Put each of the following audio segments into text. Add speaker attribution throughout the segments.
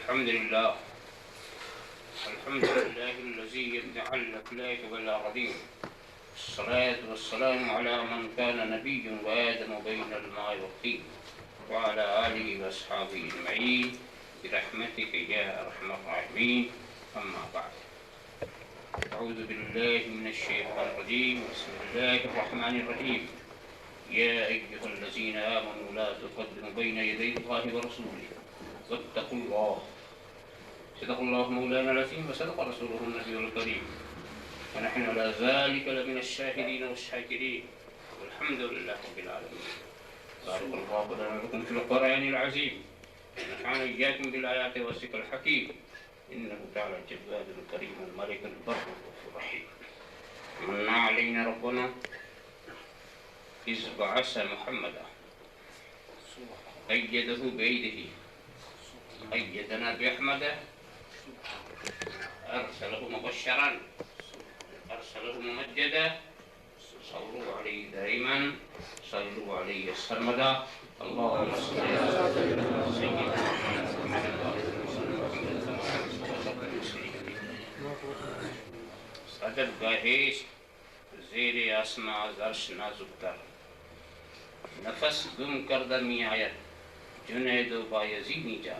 Speaker 1: الحمد لله الذي يبدع الأخلاق والأقديم. الصلاة والسلام على من كان نبي وآدم بين الماء والطين وعلى آله وأصحابه أجمعين برحمتك يا أرحم الراحمين. أما بعد، أعوذ بالله من الشيطان الرجيم. بسم الله الرحمن الرحيم. يا أيها الذين آمنوا لا تقدموا بين يدي الله ورسوله واتقوا الله. صدق الله مولانا العظيم وصدق رسوله النبي الكريم، ونحن على ذلك لمن الشاهدين والشاكرين، والحمد لله رب العالمين. بارك الله لنا ولكم في القرآن العظيم، ونفعنا إياكم بالآيات والذكر الحكيم، إنه تعالى الجواد الكريم الملك البر الرحيم. من علينا ربنا إذ بعث محمدا أيده بيده، أيدنا بأحمد، أرسله مبشرا، أرسله ممجدا. صلوا عليه دائما، صلوا عليه سرمدا. اللهم صل على سيدنا صدر گاہیش زیر آسما زرش نازک تر، نفس گم کردہ می آیت جنید و بایزینی جا.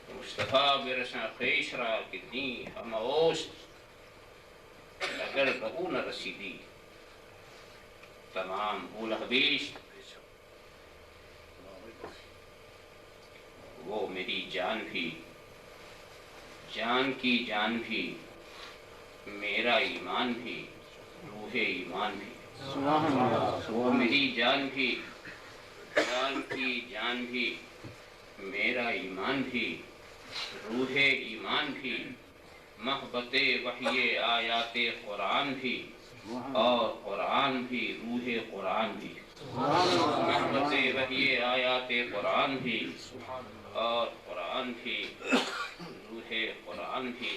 Speaker 1: مصطفیٰ برسن خیش را کہ دین ہم اوست، اگر بہو نہ رسیدی تمام بول حبیش. وہ میری جان بھی، جان کی جان بھی، میرا ایمان بھی، روح ایمان بھی. وہ میری جان بھی، جان کی جان بھی، میرا ایمان بھی، روح ایمان بھی، محبت وحی آیات قرآن بھی، اور قرآن بھی روح قرآن بھی. محبت وحی آیات قرآن بھی، اور قرآن بھی روح قرآن بھی.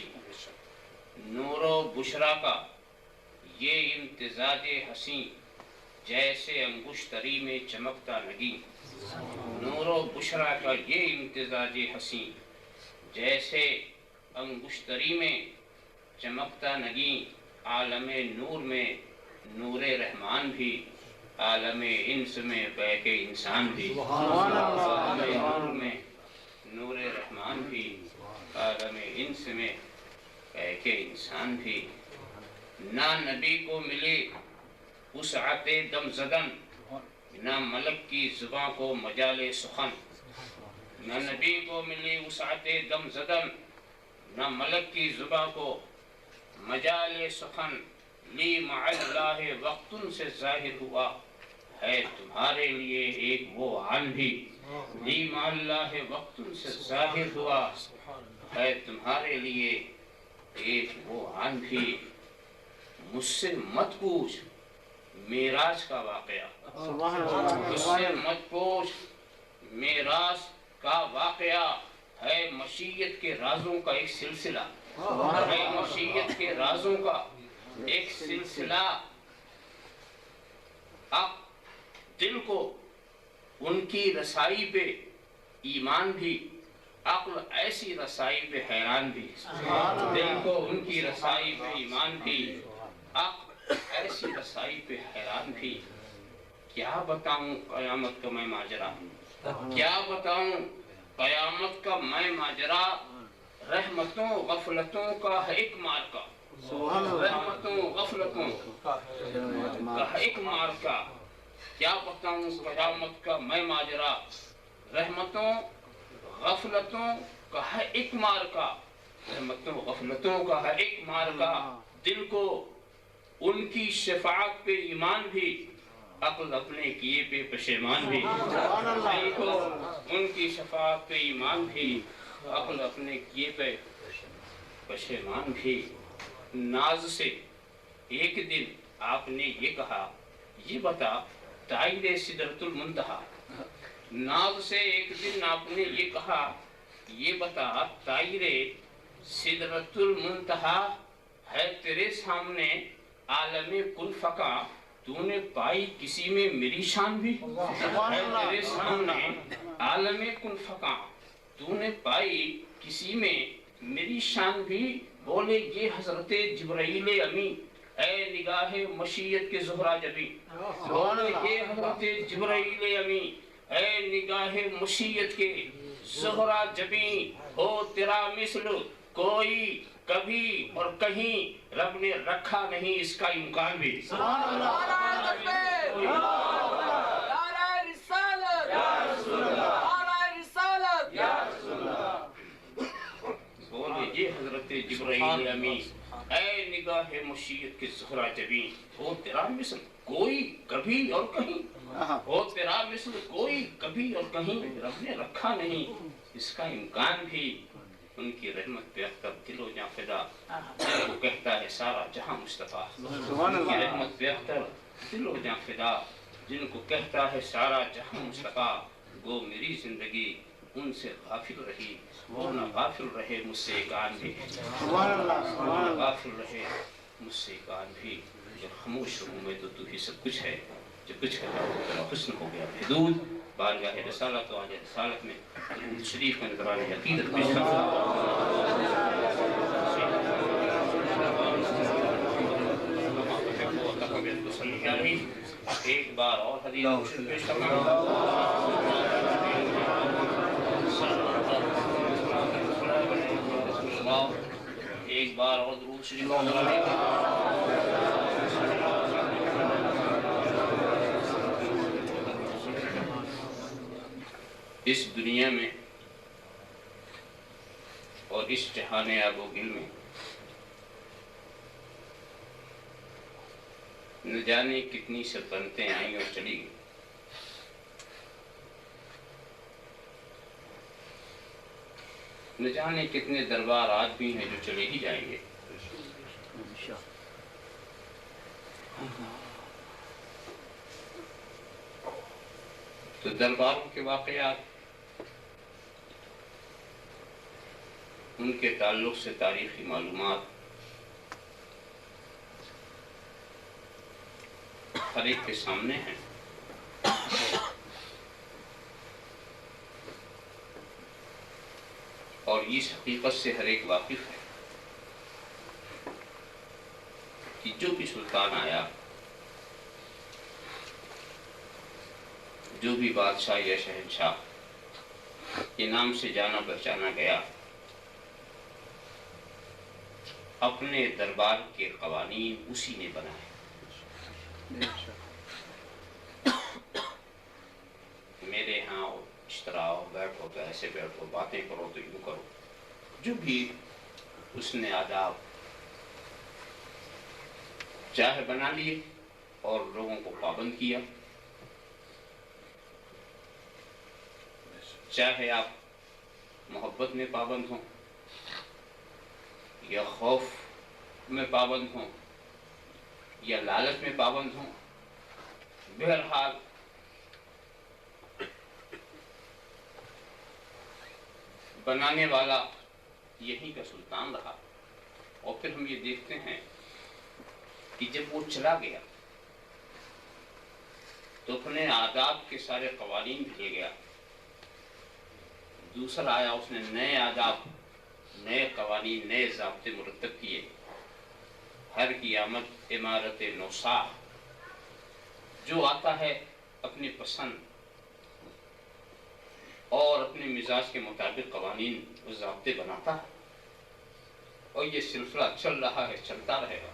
Speaker 1: نور و بشرا کا یہ امتزاج حسین، جیسے انگشتری میں چمکتا نگین. نور و بشرا کا یہ امتزاج حسین، جیسے انگشتری میں چمکتا نگین. عالم نور میں نور رحمان بھی، عالم انس میں بیک انسان بھی. عالم نور میں نور رحمان بھی، عالم انس میں بیک انسان بھی. نہ نبی کو ملے وسعت دم زدن، نہ ملک کی زباں کو مجال سخن. نہ نبی کو ملی وسعت دم زدن، نہ ملک کی زباں کو مجال سخن. لی مع اللہ وقت سے ظاہر ہوا ہے تمہارے لیے ایک وہ عن بھی. لی مع اللہ وقت سے ظاہر ہوا ہے تمہارے لیے ایک وہ عن بھی. مجھ سے مت پوچھ معراج کا واقعہ، مجھ سے مت پوچھ معراج کا واقعہ. ہے مشیت کے رازوں کا ایک سلسلہ، ہے مشیت کے رازوں کا ایک سلسلہ. اب دل کو ان کی رسائی پہ ایمان بھی، عقل ایسی رسائی پہ حیران بھی. دل کو ان کی رسائی پہ ایمان بھی، عقل ایسی رسائی پہ حیران بھی. کیا بتاؤں قیامت کا میں ماجرا، کیا بتاؤں قیامت کا میں ماجرا. رحمتوں غفلتوں کا ہے ایک مارکا، رحمتوں غفلتوں کا ہے ایک مارکا. کیا بتاؤں قیامت کا میں ماجرا، رحمتوں غفلتوں کا ہے ایک مارکا. رحمتوں غفلتوں کا ہے ایک مارکا. دل کو ان کی شفاعت پہ ایمان بھی، عقل اپنے کیے پہ پشیمان بھی. دل کو ان کی شفاعت پہ ایمان بھی، عقل اپنے کیے پہ پشیمان بھی. ناز سے ایک دن آپ نے یہ کہا، یہ بتا تائید سدرۃ المنتہا. ناز سے ایک دن آپ نے یہ کہا، یہ بتا تائید سدرۃ المنتہا. ہے تیرے سامنے عالم کل فقا، تو نے پائی کسی میں میری شان بھی. ہے تیرے سامنے عالم کل فقا، تو نے پائی کسی میں میری شان بھی، بولے یہ حضرت جبرائیل امی، اے نگاہ مشیت کے زہرا جبی، بولے یہ حضرت جبرائیل امی، اے نگاہ مشیت کے زہرا جبی، ہو تیرا مثل کوئی کبھی اور کہیں رب نے رکھا نہیں، اس کا امکان بھی۔
Speaker 2: سبحان اللہ۔
Speaker 1: بولے یہ حضرت جبرائیل امی، اے نگاہ مشیت کے زہرا جبیں، ہو تیرا مثل کوئی کبھی اور کہیں، ہو تیرا مثل کوئی کبھی اور کہیں رب نے رکھا نہیں، اس کا امکان بھی۔ ان کی رحمت پہ اختر دل و جاں فدا، جن کو کہتا ہے سارا جہاں مصطفیٰ۔ ان کی رحمت پہ اختر دل و جاں فدا، جن کو کہتا ہے سارا جہاں مصطفیٰ۔ گو میری زندگی ان سے غافل رہی، وہ نہ غافل رہے مجھ سے ایک آن بھی، وہ نہ غافل رہے مجھ سے ایک آن بھی۔ جو خاموش ہوں میں تو ہی سب کچھ ہے، جو کچھ ہے وہ تیرا حسن ہو گیا محدود۔ بارگاہ رسالت و آج رسالت میں درود شریف میں نظران عقیدت پیش کرتا ہوں۔ ایک بار اور حدیث پیش کرنا، ایک بار اور درود شریف اس دنیا میں اور اس جہان آب و گل میں نہ جانے کتنی سلطنتیں آئیں اور چلی گئی، نہ جانے کتنے دربار آج بھی ہیں جو چلے ہی جائیں گے۔ تو درباروں کے واقعات، ان کے تعلق سے تاریخی معلومات ہر ایک کے سامنے ہیں، اور اس حقیقت سے ہر ایک واقف ہے کہ جو بھی سلطان آیا، جو بھی بادشاہ یا شہنشاہ کے نام سے جانا پہچانا گیا، اپنے دربار کے قوانین اسی نے بنائے۔ میرے ہاں اس طرح آؤ، بیٹھو تو ایسے بیٹھو، باتیں کرو تو یوں کرو، جو بھی اس نے آداب چاہے بنا لیے اور لوگوں کو پابند کیا۔ چاہے آپ محبت میں پابند ہوں یا خوف میں پابند ہوں یا لالچ میں پابند ہوں، بہرحال بنانے والا یہیں کا سلطان رہا۔ اور پھر ہم یہ دیکھتے ہیں کہ جب وہ چلا گیا تو اپنے آداب کے سارے قوانین بھی لے گیا، دوسرا آیا اس نے نئے آداب، نئے قوانین، نئے ضابطے مرتب کیے۔ ہر کی آمد عمارت نوساہ، جو آتا ہے اپنی پسند اور اپنے مزاج کے مطابق قوانین و ضابطے بناتا ہے، اور یہ سلسلہ چل رہا ہے، چلتا رہے گا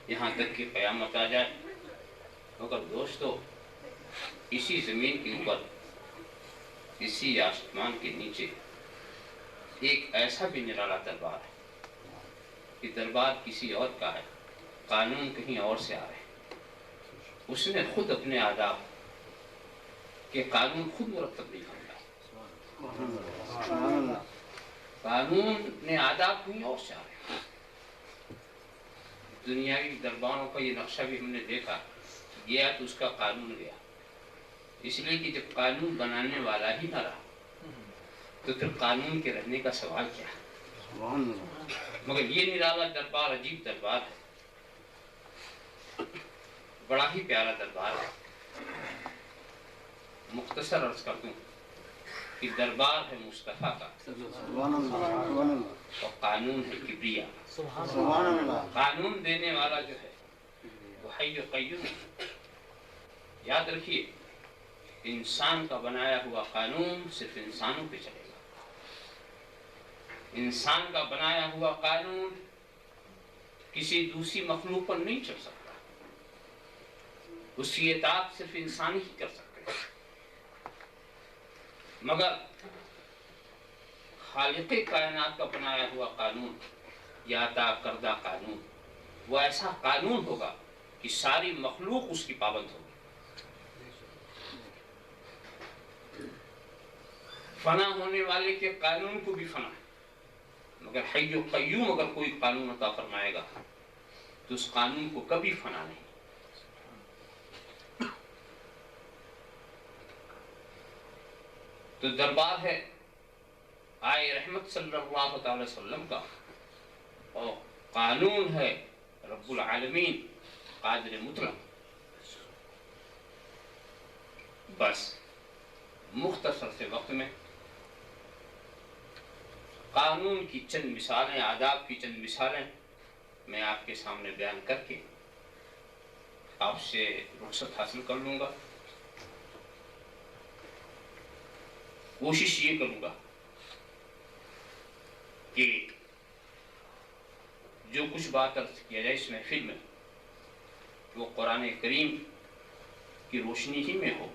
Speaker 1: یہاں تک کہ قیامت آ جائے۔ مگر دوستو، اسی زمین کے اوپر، اسی آسمان کے نیچے ایک ایسا بھی نرالا دربار ہے کہ دربار کسی اور کا ہے، قانون کہیں اور سے آ رہے ہیں۔ اس نے خود اپنے آداب کے قانون خود مرتب نہیں کرتا، قانون نے آداب کہیں اور سے آ رہے ہیں۔ دنیاوی درباروں کا یہ نقشہ بھی ہم نے دیکھا، گیا تو اس کا قانون گیا، اس لیے کہ جب قانون بنانے والا ہی نہ رہا تو پھر قانون کے رہنے کا سوال کیا ہے؟ مگر یہ نرالا دربار عجیب دربار ہے، بڑا ہی پیارا دربار ہے۔ مختصر عرض کر دوں کہ دربار ہے مصطفیٰ کا اور قانون ہے کبریا۔ قانون دینے والا جو ہے وہ حی و قیوم ہے۔ یاد رکھیے انسان کا بنایا ہوا قانون صرف انسانوں پہ چلے گا، انسان کا بنایا ہوا قانون کسی دوسری مخلوق پر نہیں چل سکتا، اس کی اطاعت صرف انسان ہی کر سکتے ہیں۔ مگر خالق کائنات کا بنایا ہوا قانون یا عطا کردہ قانون وہ ایسا قانون ہوگا کہ ساری مخلوق اس کی پابند ہوگی۔ فنا ہونے والے کے قانون کو بھی فنا ہے، مگر حی و قیوم اگر کوئی قانون عطا فرمائے گا تو اس قانون کو کبھی فنا نہیں۔ تو دربار ہے آئے رحمت صلی اللہ تعالی وسلم کا، اور قانون ہے رب العالمین قادر مطلق۔ بس مختصر سے وقت میں قانون کی چند مثالیں، آداب کی چند مثالیں میں آپ کے سامنے بیان کر کے آپ سے رخصت حاصل کر لوں گا۔ کوشش یہ کروں گا کہ جو کچھ بات عرض کیا جائے اس محفل میں وہ قرآن کریم کی روشنی ہی میں ہو۔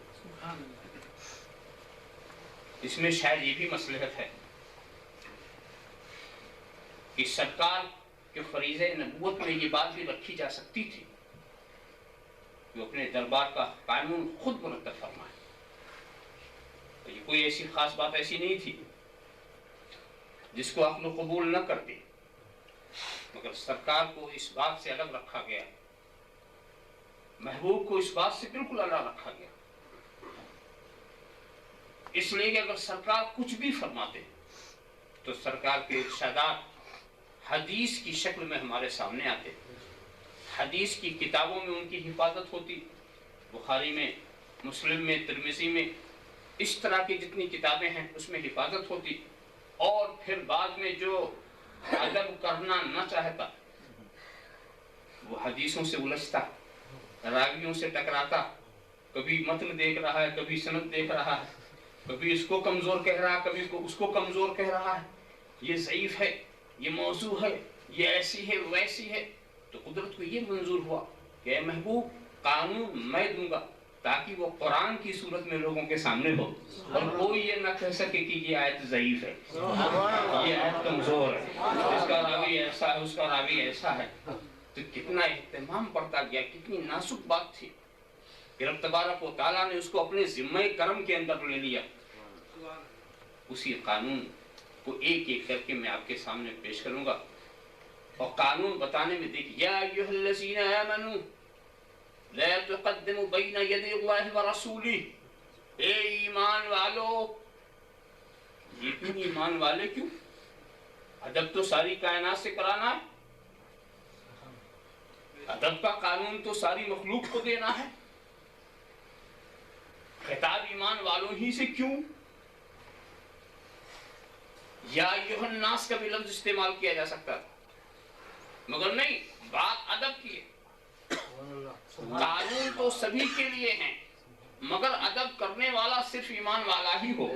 Speaker 1: اس میں شاید یہ بھی مصلحت ہے کہ سرکار کے فریضہ نبوت میں یہ بات بھی رکھی جا سکتی تھی کہ وہ اپنے دربار کا قانون خود مرتب فرمائے۔ یہ کوئی ایسی خاص بات ایسی نہیں تھی جس کو عقل و قبول نہ کرتے، مگر سرکار کو اس بات سے الگ رکھا گیا، محبوب کو اس بات سے بالکل الگ رکھا گیا، اس لیے کہ اگر سرکار کچھ بھی فرماتے تو سرکار کے ارشادات حدیث کی شکل میں ہمارے سامنے آتے، حدیث کی کتابوں میں ان کی حفاظت ہوتی، بخاری میں، مسلم میں، ترمذی میں، اس طرح کی جتنی کتابیں ہیں اس میں حفاظت ہوتی، اور پھر بعد میں جو ادب کرنا نہ چاہتا وہ حدیثوں سے الجھتا، راویوں سے ٹکراتا، کبھی متن دیکھ رہا ہے، کبھی سند دیکھ رہا ہے، کبھی اس کو کمزور کہہ رہا ہے، کبھی اس کو کمزور کہہ رہا ہے، یہ ضعیف ہے، یہ موضوع ہے، یہ ایسی ہے ویسی ہے۔ تو قدرت کو یہ منظور ہوا کہ اے محبوب قانون میں دوں گا تاکہ وہ قرآن کی صورت میں لوگوں کے سامنے ہو، اور کوئی یہ نہ کہہ سکے کہ یہ آیت ضعیف ہے، یہ آیت کمزور ہے، اس کا راوی ایسا ہے، اس کا راوی ایسا ہے۔ تو کتنا اہتمام پڑتا گیا، کتنی نازک بات تھی کہ رب تبارک و تعالیٰ نے اس کو اپنے ذمہ کرم کے اندر لے لیا۔ اسی قانون کو ایک ایک کر کے میں آپ کے سامنے پیش کروں گا، اور قانون بتانے میں دیکھیں، یا ایھا الذین آمنوا لا تقدموا بین یدی اللہ ورسولہ، اے ایمان والو۔ یہ کیوں ایمان والے کیوں؟ ادب تو ساری کائنات سے کرانا ہے، ادب کا قانون تو ساری مخلوق کو دینا ہے، خطاب ایمان والوں ہی سے کیوں؟ یا ایھا الناس کا بھی لفظ استعمال کیا جا سکتا تھا، مگر نہیں، بات ادب کی ہے۔ قانون تو سبھی کے لیے ہیں، مگر ادب کرنے والا صرف ایمان والا ہی ہو۔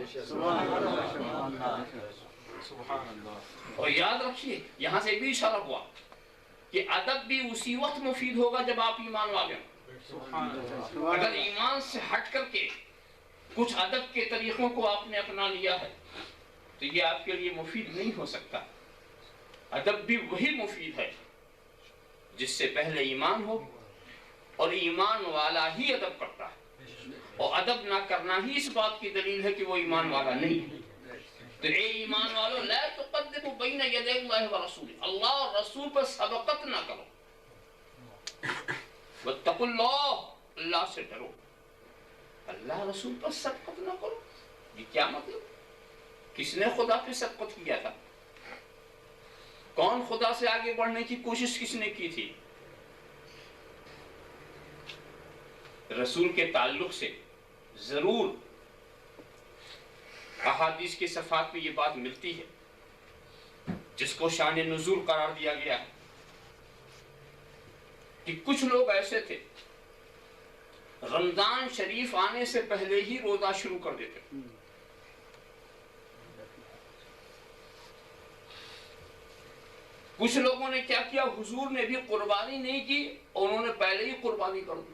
Speaker 1: اور یاد رکھیے یہاں سے بھی اشارہ ہوا کہ ادب بھی اسی وقت مفید ہوگا جب آپ ایمان والے ہوں۔ اگر ایمان سے ہٹ کر کے کچھ ادب کے طریقوں کو آپ نے اپنا لیا ہے تو یہ آپ کے لیے مفید نہیں ہو سکتا۔ ادب بھی وہی مفید ہے جس سے پہلے ایمان ہو، اور ایمان والا ہی ادب کرتا ہے، اور ادب نہ کرنا ہی اس بات کی دلیل ہے کہ وہ ایمان والا نہیں ہے۔ تو اے ایمان والو لا تقدموا بین یدی اللہ ورسولہ، اللہ اور رسول پر سبقت نہ کرو، واتقوا اللہ، اللہ سے ڈرو، اللہ رسول پر سبقت نہ کرو۔ یہ کیا مطلب؟ کس نے خدا پہ سبقت کیا تھا؟ کون خدا سے آگے بڑھنے کی کوشش کس نے کی تھی؟ رسول کے تعلق سے ضرور احادیث کے صفحات میں یہ بات ملتی ہے، جس کو شان نزول قرار دیا گیا ہے، کہ کچھ لوگ ایسے تھے رمضان شریف آنے سے پہلے ہی روزہ شروع کر دیتے. کچھ لوگوں نے کیا کیا، حضور نے بھی قربانی نہیں کی اور انہوں نے پہلے ہی قربانی کر دی.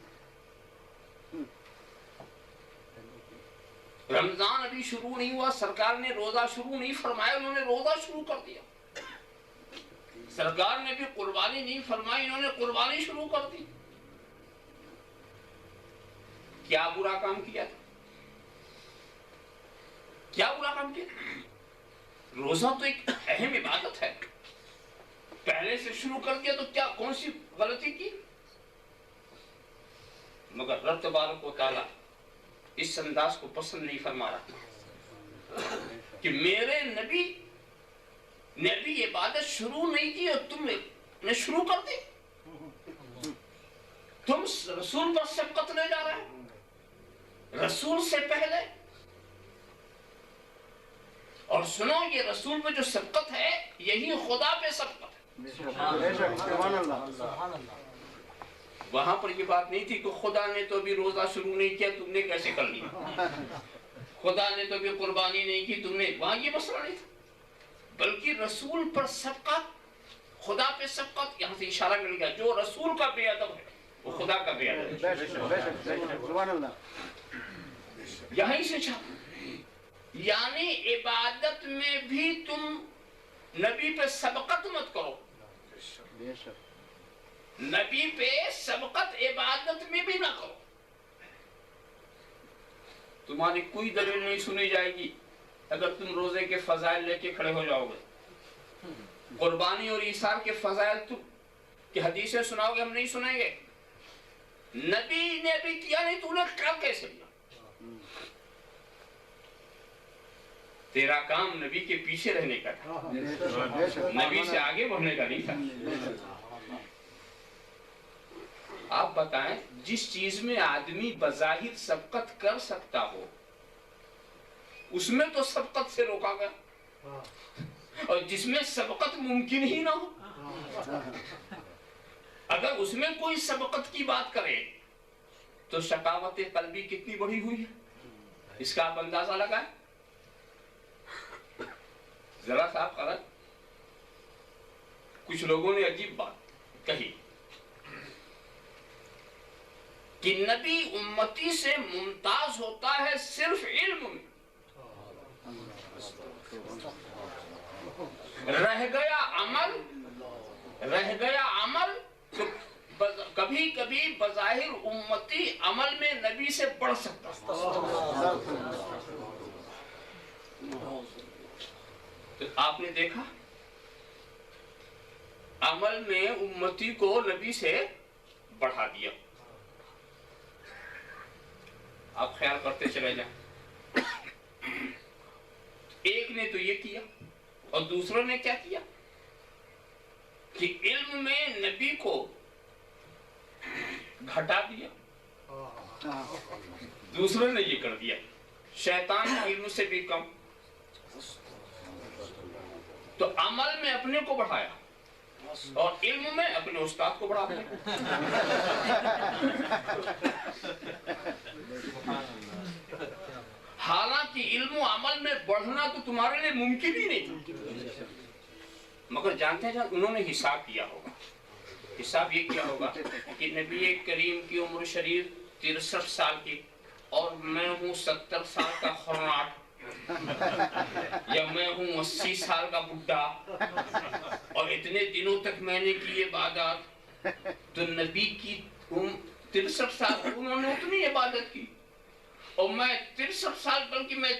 Speaker 1: رمضان ابھی شروع نہیں ہوا، سرکار نے روزہ شروع نہیں فرمایا، انہوں نے روزہ شروع کر دیا. سرکار نے بھی قربانی نہیں فرمائی، انہوں نے قربانی شروع کر دی. کیا برا کام کیا تھا؟ کیا برا کام کیا تھا؟ روزہ تو ایک اہم عبادت ہے، پہلے سے شروع کر دیا تو کیا کون سی غلطی کی؟ مگر رب تبارک و تعالی اس انداز کو پسند نہیں فرما رہا کہ میرے نبی نے بھی عبادت شروع نہیں کی اور تم نے شروع کر دی. تم رسول پر سبقت لے جا رہے ہیں، رسول سے پہلے. اور سنو، یہ رسول پہ جو سبقت ہے یہی خدا پہ سبقت ہے. وہاں پر یہ بات نہیں تھی کہ خدا نے تو ابھی روزہ شروع نہیں کیا، تم نے کیسے کر لیا. خدا نے تو ابھی قربانی نہیں کی، تم نے. وہاں یہ مسئلہ نہیں تھا، بلکہ رسول پر سبقت، خدا پہ سبقت. یہاں سے اشارہ مل گیا، جو رسول کا بے ادب ہے وہ خدا کا بے ادب ہے. یہیں سے چھاپ، یعنی عبادت میں بھی تم نبی پہ سبقت مت کرو. نبی پہ سبقت عبادت میں بھی نہ کرو. تمہاری کوئی دلیل نہیں سنی جائے گی اگر تم روزے کے فضائل لے کے کھڑے ہو جاؤ گے. قربانی اور ایثار کے فضائل تم کی حدیثیں سناؤ گے، ہم نہیں سنیں گے. نبی نے بھی کیا نہیں، تو نے کر کیسے لیا؟ تیرا کام نبی کے پیچھے رہنے کا تھا، نبی سے آگے بڑھنے کا نہیں تھا. آپ بتائیں، جس چیز میں آدمی بظاہر سبقت کر سکتا ہو اس میں تو سبقت سے روکا گیا، اور جس میں سبقت ممکن ہی نہ ہو، اگر اس میں کوئی سبقت کی بات کرے تو شقاوت قلبی کتنی بڑی ہوئی ہے، اس کا آپ اندازہ لگائیں. ذرا سا آپ غلط. کچھ لوگوں نے عجیب بات کہی کہ نبی امتی سے ممتاز ہوتا ہے صرف علم میں. رہ گیا عمل تو کبھی کبھی بظاہر امتی عمل میں نبی سے بڑھ سکتا ہے. تو آپ نے دیکھا عمل میں امتی کو نبی سے بڑھا دیا. آپ خیال کرتے چلے جائیں. ایک نے تو یہ کیا اور دوسروں نے کیا کیا کہ علم میں نبی کو گھٹا دیا. دوسروں نے یہ کر دیا شیطان علم سے بھی کم. تو عمل میں اپنے کو بڑھایا اور علم میں اپنے استاد کو بڑھا دیا. حالانکہ علم و عمل میں بڑھنا تو تمہارے لیے ممکن ہی نہیں تھا. مگر جانتے ہیں انہوں نے حساب کیا ہوگا. حساب یہ کیا ہوگا کہ نبی کریم کی عمر شریف 63 سال کی اور میں ہوں 70 سال کا خرناٹ، یا میں ہوں 80 سال کا بڈھا اور اتنے دنوں تک میں نے کی عبادت. تو نبی کی 63 سال انہوں نے اتنی عبادت کی اور میں 63 سال بلکہ میں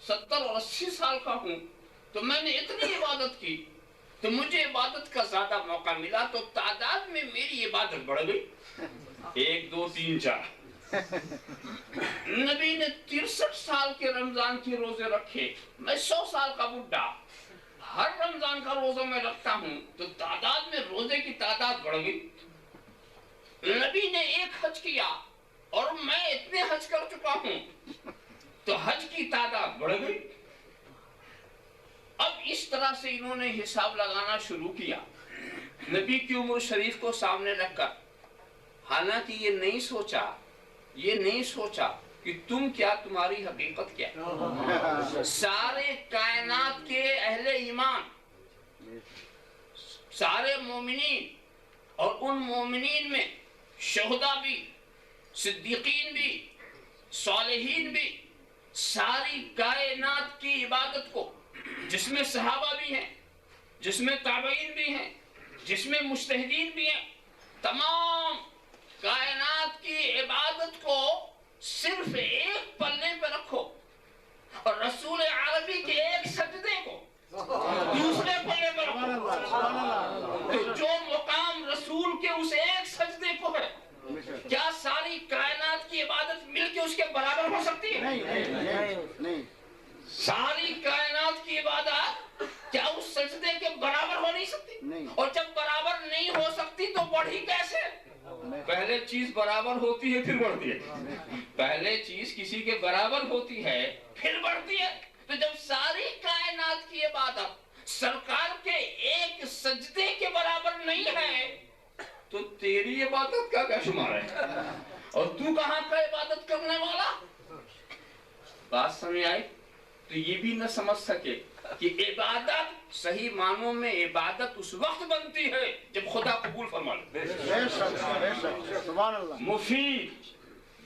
Speaker 1: 70 اور 80 سال کا ہوں تو میں نے اتنی عبادت کی تو مجھے عبادت کا زیادہ موقع ملا تو تعداد میں میری عبادت بڑھ گئی. 1 2 3 4. نبی نے 63 سال کے رمضان کے روزے رکھے، میں 100 سال کا بڈھا ہر رمضان کا روزہ میں رکھتا ہوں تو تعداد میں روزے کی تعداد بڑھ گئی. نبی نے 1 حج کیا اور میں اتنے حج کر چکا ہوں تو حج کی تعداد بڑھ گئی. طرح سے انہوں نے حساب لگانا شروع کیا نبی کی عمر شریف کو سامنے رکھ کر، حالانکہ یہ نہیں سوچا کہ تم کیا، تمہاری حقیقت کیا ہے۔ سارے کائنات کے اہل ایمان، سارے مومنین، اور ان مومنین میں شہداء بھی، صدیقین بھی، صالحین بھی، ساری کائنات کی عبادت کو، جس میں صحابہ بھی ہیں، جس میں تابعین بھی ہیں، جس میں مجتہدین بھی ہیں، تمام کائنات کی عبادت کو صرف ایک پلے پہ رکھو اور رسول عربی کے ایک سجدے کو دوسرے پلے پہ رکھو، تو جو مقام رسول کے اس ایک سجدے کو ہے، کیا ساری کائنات کی عبادت مل کے اس کے برابر ہو سکتی ہے؟ نہیں۔ ساری کائنات کی عبادت کیا اس سجدے کے برابر ہو نہیں سکتی؟ اور جب برابر نہیں ہو سکتی تو بڑھی کیسے؟ پہلے چیز برابر ہوتی ہے پھر بڑھتی ہے، پہلے چیز کسی کے برابر ہوتی ہے پھر بڑھتی ہے۔ تو جب ساری کائنات کی عبادت سرکار کے ایک سجدے کے برابر نہیں ہے تو تیری عبادت کا کیا شمار ہے؟ اور تو کہاں کا عبادت کرنے والا؟ بات سمجھ آئی؟ تو یہ بھی نہ سمجھ سکے کہ عبادت صحیح معنوں میں عبادت اس وقت بنتی ہے جب خدا قبول فرما لے۔ مفید،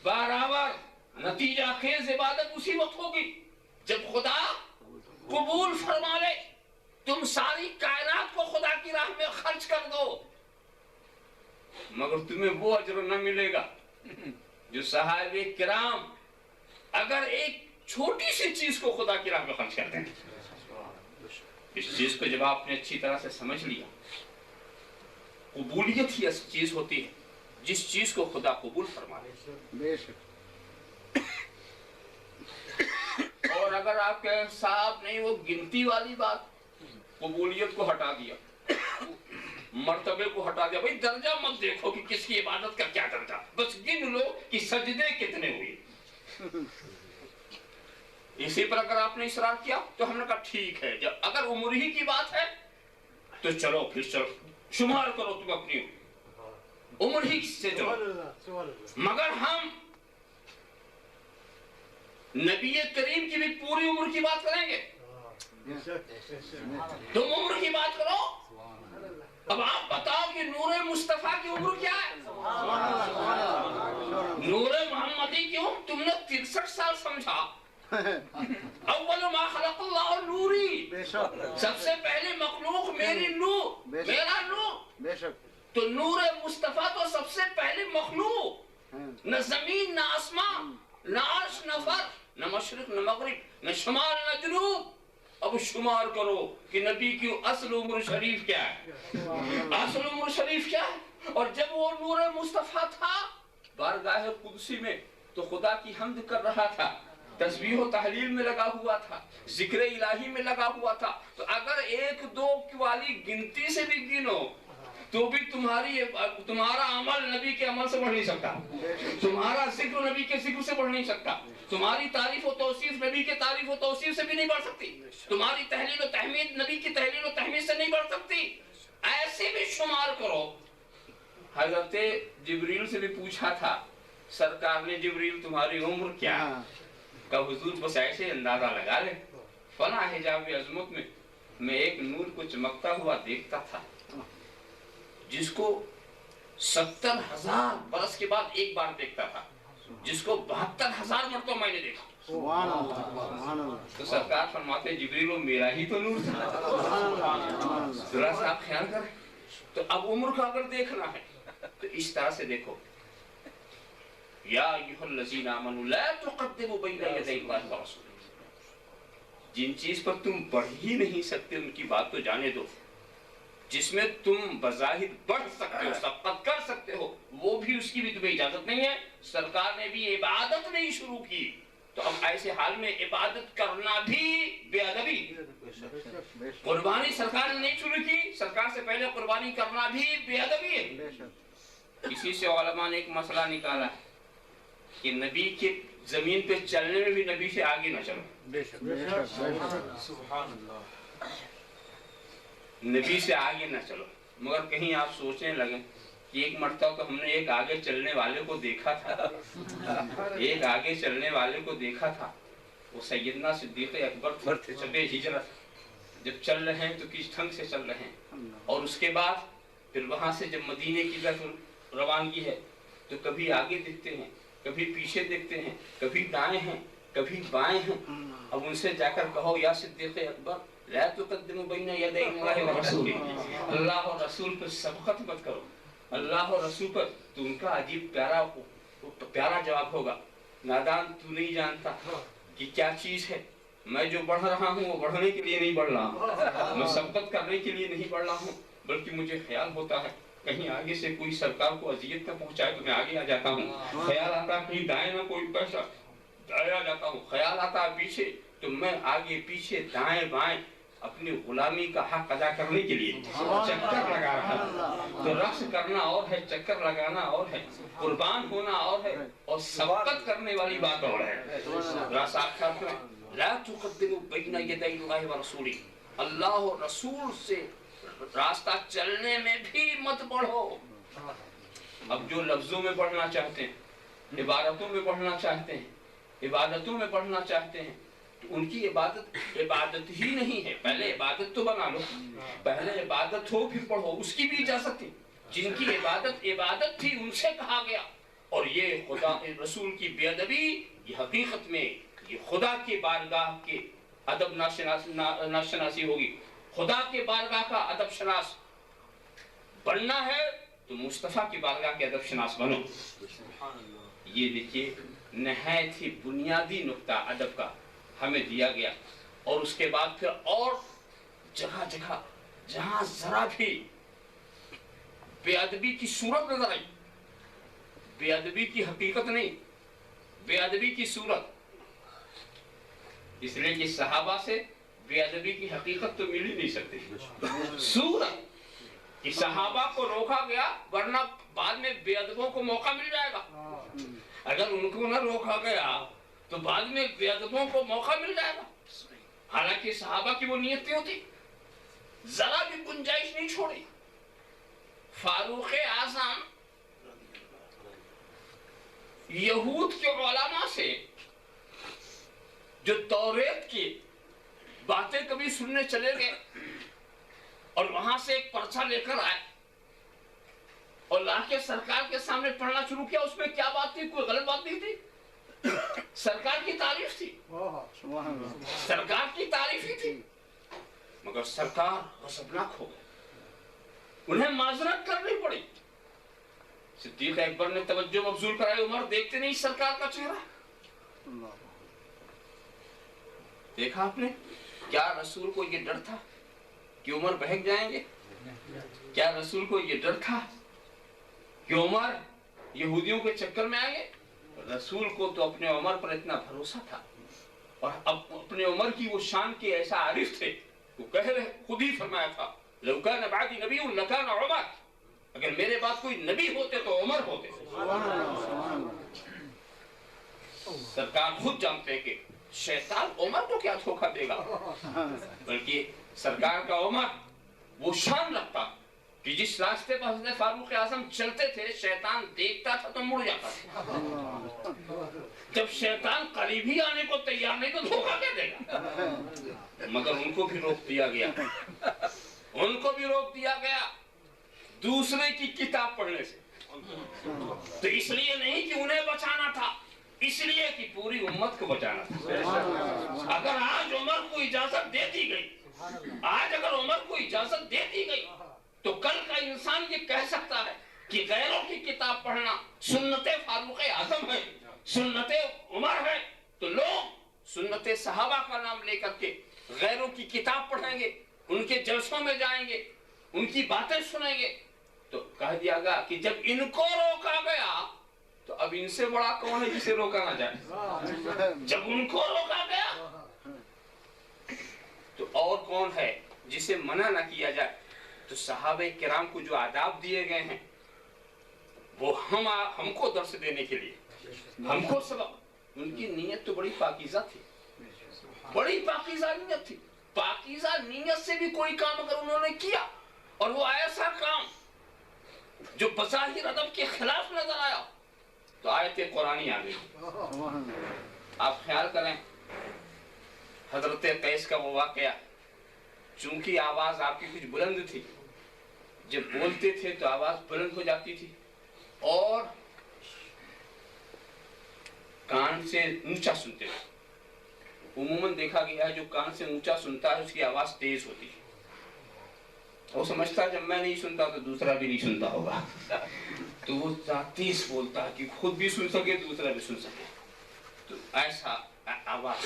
Speaker 1: برابر، نتیجہ خیز عبادت اسی وقت ہوگی جب خدا قبول فرما لے۔ تم ساری کائنات کو خدا کی راہ میں خرچ کر دو مگر تمہیں وہ اجر نہ ملے گا جو صحابہ کرام اگر ایک چھوٹی سی چیز کو خدا کی راہ میں خرچ کرتے ہیں۔ اس چیز کو جب آپ نے اچھی طرح سے سمجھ لیا، قبولیت ہی ایسی چیز ہوتی ہے جس چیز کو خدا قبول فرما لے۔ اور اگر آپ کہیں صاحب نہیں، وہ گنتی والی بات، قبولیت کو ہٹا دیا، مرتبے کو ہٹا دیا، بھئی درجہ مت دیکھو کہ کس کی عبادت کا کیا درجہ، بس گن لو کہ سجدے کتنے ہوئے۔ اسی پر اگر آپ نے اصرار کیا تو ہم نے کہا ٹھیک ہے، جب اگر عمر ہی کی بات ہے تو چلو پھر چلو شمار کرو تم اپنی عمر ہی سے چلو، مگر ہم نبی کریم کی بھی پوری عمر کی بات کریں گے۔ تم عمر کی بات کرو، اب آپ بتاؤ کہ نور مصطفیٰ کی عمر کیا ہے؟ نور محمدی کی عمر تم نے 63 سال سمجھا۔ اول ما خلق اللہ نوری، سب سے پہلے مخلوق میری نور، میرا نور، تو نور مصطفیٰ تو سب سے پہلے مخلوق، نہ زمین نہ آسمان نہ عرش نہ فرش نہ مشرق نہ مغرب نہ شمال نہ جنوب۔ اب شمار کرو کہ نبی کی اصل عمر شریف کیا ہے، اصل عمر شریف کیا ہے۔ اور جب وہ نور مصطفیٰ تھا بارگاہ قدسی میں تو خدا کی حمد کر رہا تھا، تسبیح و تحلیل میں لگا ہوا تھا، ذکر الہی میں لگا ہوا تھا، تو اگر ایک دو والی گنتی سے بھی گنو تو بھی تمہارا عمل نبی کے عمل سے بڑھ نہیں سکتا، تمہارا ذکر نبی کے ذکر سے بڑھ نہیں سکتا، تمہاری تعریف و توصیف نبی کے تعریف و توصیف سے بھی نہیں بڑھ سکتی، تمہاری تحلیل و تحمید نبی کی تحلیل و تحمید سے نہیں بڑھ سکتی۔ ایسے بھی شمار کرو۔ حضرت جبریل سے بھی پوچھا تھا سرکار نے، جبریل تمہاری عمر کیا؟ کہ حضور بس ایسے اندازہ لگا لے، فنا حجاب عظمت میں ایک نور کو چمکتا ہوا دیکھتا تھا جس کو 70,000 برس کے بعد ایک بار دیکھتا تھا، جس کو 72,000 مرتبہ میں نے دیکھا۔ تو سرکار فرماتے جبریل وہ میرا ہی تو نور تھا، ذرا سا آپ خیال کریں۔ تو اب عمر کا اگر دیکھنا ہے تو اس طرح سے دیکھو، یا ایھا الذین آمنوا لا تقدموا بین یدی اللہ ورسولہ، جن چیز پر تم بڑھ ہی نہیں سکتے ان کی بات تو جانے دو، جس میں تم بظاہر بڑھ سکتے ہو، سبقت کر سکتے ہو، وہ بھی اس کی بھی تمہیں اجازت نہیں ہے۔ سرکار نے بھی عبادت نہیں شروع کی تو اب ایسے حال میں عبادت کرنا بھی بے ادبی۔ قربانی سرکار نے نہیں شروع کی، سرکار سے پہلے قربانی کرنا بھی بے ادبی ہے۔ اسی سے علماء نے ایک مسئلہ نکالا کہ نبی کے زمین پہ چلنے میں بھی نبی سے آگے نہ چلو۔ نبی سے آگے نہ چلو، مگر کہیں آپ سوچنے لگے کہ ایک مرتبہ تو ہم نے ایک آگے چلنے والے کو دیکھا تھا، ایک آگے چلنے والے کو دیکھا تھا، وہ سیدنا صدیق اکبر تھے شب ہجرت، جب چل رہے ہیں تو کس ڈھنگ سے چل رہے ہیں، اور اس کے بعد پھر وہاں سے جب مدینے کی طرف روانگی ہے تو کبھی آگے دیکھتے ہیں، کبھی پیچھے دیکھتے ہیں، کبھی دائیں ہیں، کبھی بائیں ہیں۔ اب ان سے جا کر کہو یا صدیق اکبر لا تقدموا بین یدی اللہ ورسولہ، اللہ اور رسول پر سبقت مت کرو، اللہ اور رسول پر۔ تو ان کا عجیب پیارا جواب ہوگا، نادان تو نہیں جانتا کہ کیا چیز ہے، میں جو بڑھ رہا ہوں وہ بڑھنے کے لیے نہیں بڑھ رہا ہوں، میں سبقت کرنے کے لیے نہیں بڑھ رہا ہوں، بلکہ مجھے خیال ہوتا ہے کہیں آگے سے کوئی سرکار کو اذیت نہ پہنچائے تو میں آگے آ جاتا ہوں، خیال آتا ہے کہیں دائیں نہ کوئی پیسہ آ جاتا ہوں، خیال آتا ہے پیچھے تو میں آگے پیچھے دائیں بائیں اپنی غلامی کا حق ادا کرنے کے لیے چکر لگا رہا ہوں۔ تو رقص کرنا اور ہے، چکر لگانا اور ہے، قربان ہونا اور ہے، اور سبقت کرنے والی بات اور ہے۔ رساخت میں لا تقدموا بین یدی اللہ ورسولہ، اللہ اور رسول سے راستہ چلنے میں بھی مت بڑھو۔ اب جو لفظوں میں پڑھنا چاہتے ہیں، عبادتوں میں پڑھنا چاہتے ہیں، عبادتوں میں پڑھنا چاہتے ہیں تو ان کی عبادت ہی نہیں ہے، پہلے عبادت تو بنا لو، پہلے عبادت ہو پھر پڑھو، اس کی بھی اجازت ہے۔ جن کی عبادت تھی ان سے کہا گیا، اور یہ خدا رسول کی بے ادبی، یہ حقیقت میں یہ خدا کے بارگاہ کے ادب ناشناسی ہوگی۔ خدا کے بارگاہ کا ادب شناس بننا ہے تو مصطفیٰ کی بارگاہ کے ادب شناس بنو۔ یہ دیکھیے نہایت ہی بنیادی نقطہ ادب کا ہمیں دیا گیا، اور اس کے بعد پھر اور جگہ جگہ جہاں ذرا بھی بے ادبی کی صورت نظر آئی، بے ادبی کی حقیقت نہیں، بے ادبی کی صورت، اس لیے کہ صحابہ سے بے ادبی کی حقیقت تو مل ہی نہیں سکتی، صورت کہ صحابہ کو روکا گیا ورنہ بعد میں بے ادبوں کو موقع مل جائے گا، اگر ان کو نہ روکا گیا تو بعد میں بے ادبوں کو موقع مل جائے گا۔ حالانکہ صحابہ کی وہ نیت کیوں تھی، ذرا بھی گنجائش نہیں چھوڑی۔ فاروق اعظم یہود کے علماء سے جو توریت کی باتیں کبھی سننے چلے گئے اور وہاں سے ایک پرچہ لے کر آئے اور لا کے سرکار کے سامنے پڑھنا شروع کیا، اس میں کیا بات تھی، کوئی غلط بات نہیں تھی، سرکار کی تعریف تھی، سرکار کی تعریف ہی تھی، مگر سرکار غضبناک ہو گئے، انہیں معذرت کرنی پڑی۔ صدیق اکبر نے توجہ مبذول کرائی، عمر دیکھتے نہیں سرکار کا چہرہ، دیکھا آپ نے، کیا رسول کو یہ ڈر تھا کہ عمر بہک جائیں گے؟ کیا رسول کو یہ ڈر تھا کہ عمر یہودیوں کے چکر میں آئیں گے؟ رسول کو تو اپنے عمر پر اتنا بھروسہ تھا، اور اب اپنے عمر کی وہ شان کے ایسا عارف تھے، وہ کہہ رہے خود ہی فرمایا تھا لو کان بعدی نبی لکان عمر، اگر میرے بعد کوئی نبی ہوتے تو عمر ہوتے۔ سرکار خود جانتے ہیں کہ شیطان عمر کو کیا دھوکہ دے گا، بلکہ سرکار کا عمر وہ شان رکھتا کہ جس راستے پر حضرت فاروق اعظم چلتے تھے شیطان دیکھتا تھا تو مڑ جاتا تھا، جب شیطان قریب ہی آنے کو تیار نہیں تو دھوکہ کیا دے گا، مگر ان کو بھی روک دیا گیا، ان کو بھی روک دیا گیا دوسرے کی کتاب پڑھنے سے، تو اس لیے نہیں کہ انہیں بچانا تھا، اس لیے کہ پوری امت کو بچانا تھا۔ اگر آج عمر کو اجازت دے دی گئی، آج اگر عمر کو اجازت دے دی گئی تو کل کا انسان یہ کہہ سکتا ہے کہ غیروں کی کتاب پڑھنا سنت فاروق اعظم ہے، سنت عمر ہے، تو لوگ سنت صحابہ کا نام لے کر کے غیروں کی کتاب پڑھیں گے، ان کے جلسوں میں جائیں گے، ان کی باتیں سنیں گے، تو کہہ دیا گا کہ جب ان کو روکا گیا تو اب ان سے بڑا کون ہے جسے روکا نہ جائے، جب ان کو روکا گیا تو اور کون ہے جسے منع نہ کیا جائے۔ تو صحابہ کرام کو جو آداب دیے گئے ہیں وہ ہم کو درس دینے کے لیے، ہم کو سبق، ان کی نیت تو بڑی پاکیزہ تھی، بڑی پاکیزہ نیت تھی، پاکیزہ نیت سے سے بھی کوئی کام اگر انہوں نے کیا اور وہ ایسا کام جو بظاہر ادب کے خلاف نظر آیا تو آیت قرآنی آ گئی۔ آپ خیال کریں حضرت قیس کا وہ واقعہ، چونکہ آواز آپ کی کچھ بلند تھی، جب بولتے تھے تو آواز بلند ہو جاتی تھی اور کان سے اونچا سنتے تھے۔ عموماً دیکھا گیا ہے جو کان سے اونچا سنتا ہے اس کی آواز تیز ہوتی ہے، وہ سمجھتا ہے جب میں نہیں سنتا تو دوسرا بھی نہیں سنتا ہوگا، تو وہ تیز بولتا ہے کہ خود بھی سن سکے دوسرا بھی سن سکے۔ تو ایسا آواز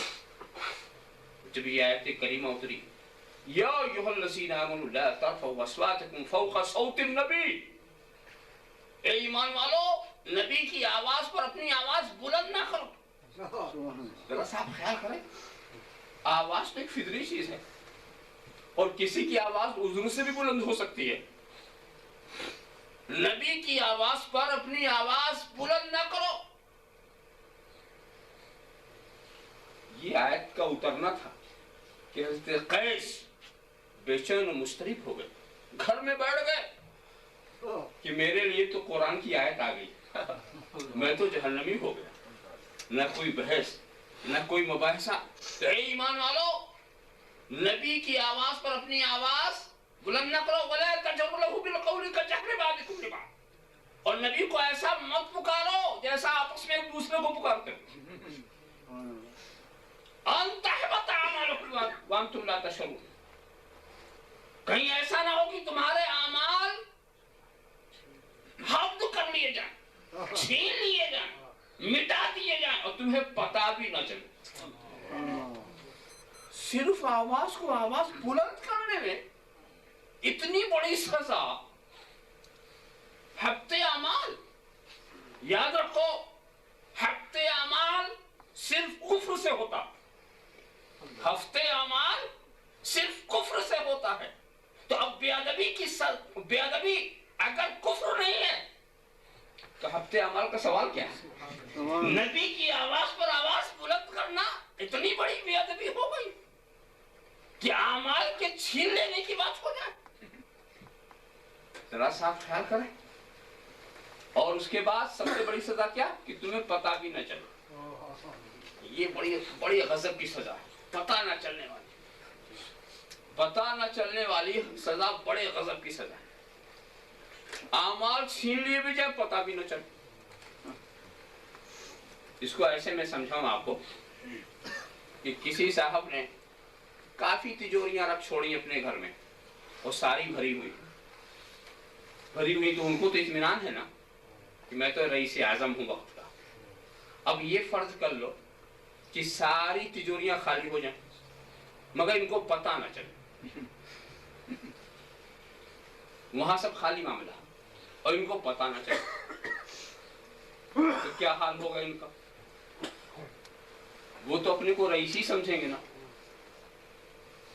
Speaker 1: جب یہ آیت کریمہ اتری، یا ایھا الذین آمنوا لا ترفعوا اصواتکم فوق صوت النبی، اے ایمان والو نبی کی آواز پر اپنی آواز بلند نہ کرو۔ ذرا سا آپ خیال کریں، آواز تو ایک فطری چیز ہے اور کسی کی آواز عذر سے بھی بلند ہو سکتی ہے، نبی کی آواز پر اپنی آواز بلند نہ کرو۔ یہ آیت کا اترنا تھا کہ حضرت قیس بے چین و مضطرب ہو گئے، گھر میں بیٹھ گئے کہ میرے لیے تو قرآن کی آیت آ گئی، میں تو جہنمی ہو گیا، نہ کوئی بحث نہ کوئی مباحثہ۔ اے ایمان والو نبی کی آواز پر اپنی آواز بلند نہ کرو، وَلَا تَجْهَرُوا لَهُ بِالْقَوْلِ كَجَهْرِ بَعْضِكُمْ لِبَعْضٍ، اور نبی کو ایسا مت پکارو جیسا آپس میں ایک دوسرے کو پکارتے ہو۔ أَن تَحْبَطَ أَعْمَالُكُمْ وَأَنْتُمْ لَا تَشْعُرُونَ، کہیں ایسا نہ ہو کہ تمہارے اعمال حفظ کر لیے جائیں، چھین لیے جائیں، مٹا دیے جائیں اور تمہیں پتہ بھی نہ چلے۔ صرف آواز کو آواز بلند کرنے میں اتنی بڑی سزا، حبط اعمال، یاد رکھو حبط اعمال صرف کفر سے ہوتا، حبط اعمال صرف کفر سے ہوتا ہے۔ تو اب بے ادبی اگر کفر نہیں ہے تو حبط اعمال کا سوال کیا ہے؟ نبی کی آواز پر آواز بلند کرنا اتنی بڑی بے ادبی ہو گئی کہ اعمال کے چھین لینے کی بات ہو جائے۔ ذرا سا خیال کریں، اور اس کے بعد سب سے بڑی سزا کیا کہ تمہیں پتہ بھی نہ چلے۔ یہ بڑی غضب کی سزا ہے، پتہ نہ چلنے والی، پتہ نہ چلنے والی سزا بڑے غضب کی سزا ہے۔ اعمال چھین لیے بھی جائے پتہ بھی نہ چلے۔ اس کو ایسے میں سمجھاؤں آپ کو کہ کسی صاحب نے کافی تجوریاں رکھ چھوڑی اپنے گھر میں اور ساری بھری ہوئی تو ان کو تو اطمینان ہے نا کہ میں تو رئیس اعظم ہوں وقت کا۔ اب یہ فرض کر لو کہ ساری تجوریاں خالی ہو جائیں مگر ان کو پتہ نہ چلے، وہاں سب خالی معاملہ اور ان کو پتہ نہ چلے، تو کیا حال ہوگا ان کا؟ وہ تو اپنے کو رئیسی سمجھیں گے نا،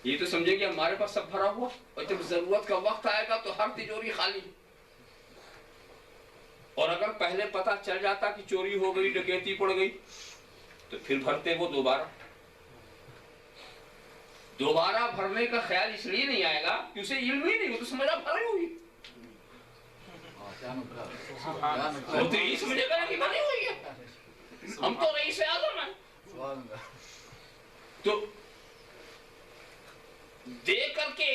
Speaker 1: یہ تو سمجھیں گے ہمارے پاس سب بھرا ہوا، اور جب ضرورت کا وقت آئے گا تو ہر تجوری خالی۔ اور اگر پہلے پتہ چل جاتا کہ چوری ہو گئی، ڈکیتی پڑ گئی، تو پھر بھرتے وہ دوبارہ بھرنے کا خیال اس لیے نہیں آئے گا کہ اسے علم ہی نہیں، وہ تو سمجھا بھری ہوئی، وہ تو یہ سمجھے گا کہ بھری ہوئی ہے، ہم تو رئیس اعظم ہیں۔ تو دے کر کے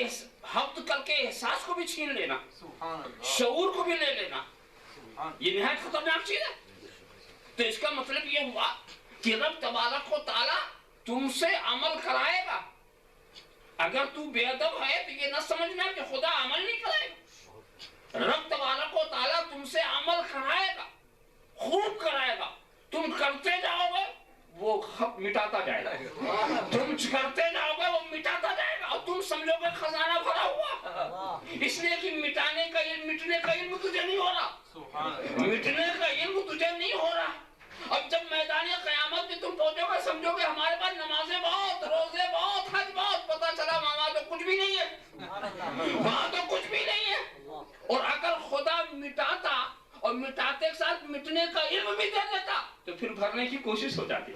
Speaker 1: حفظ کر کے احساس کو بھی چھین لینا، شعور کو بھی لے لینا، یہ نہایت خطرناک چیز ہے۔ تو اس کا مطلب یہ ہوا کہ رب تبارک و تعالیٰ تم سے عمل کرائے گا۔ اگر تو بے ادب ہے تو یہ نہ سمجھنا کہ خدا عمل نہیں کرائے گا، رب تبارک و تعالیٰ تم سے عمل کرائے گا، خوب کرائے گا، تم کرتے جاؤ گے وہ مٹاتا جائے گا، تم کرتے جاؤ گے وہ مٹاتا جائے گا، اور تم سمجھو گے خزانہ بھرا ہوا، اس لیے کہ مٹانے کا علم، مٹنے کا علم تجھے نہیں ہو رہا، مٹنے کا علم تجھے نہیں ہو رہا۔ اب جب میدان قیامت میں تم پہنچو گے سمجھو گے ہمارے پاس نمازیں بہت، روزے بہت، حج بہت، پتہ چلا وہاں تو کچھ بھی نہیں ہے، وہاں تو کچھ بھی نہیں ہے۔ اور اگر خدا مٹاتا اور مٹاتے کے ساتھ مٹنے کا علم بھی دے دیتا تو پھر بھرنے کی کوشش ہو جاتی.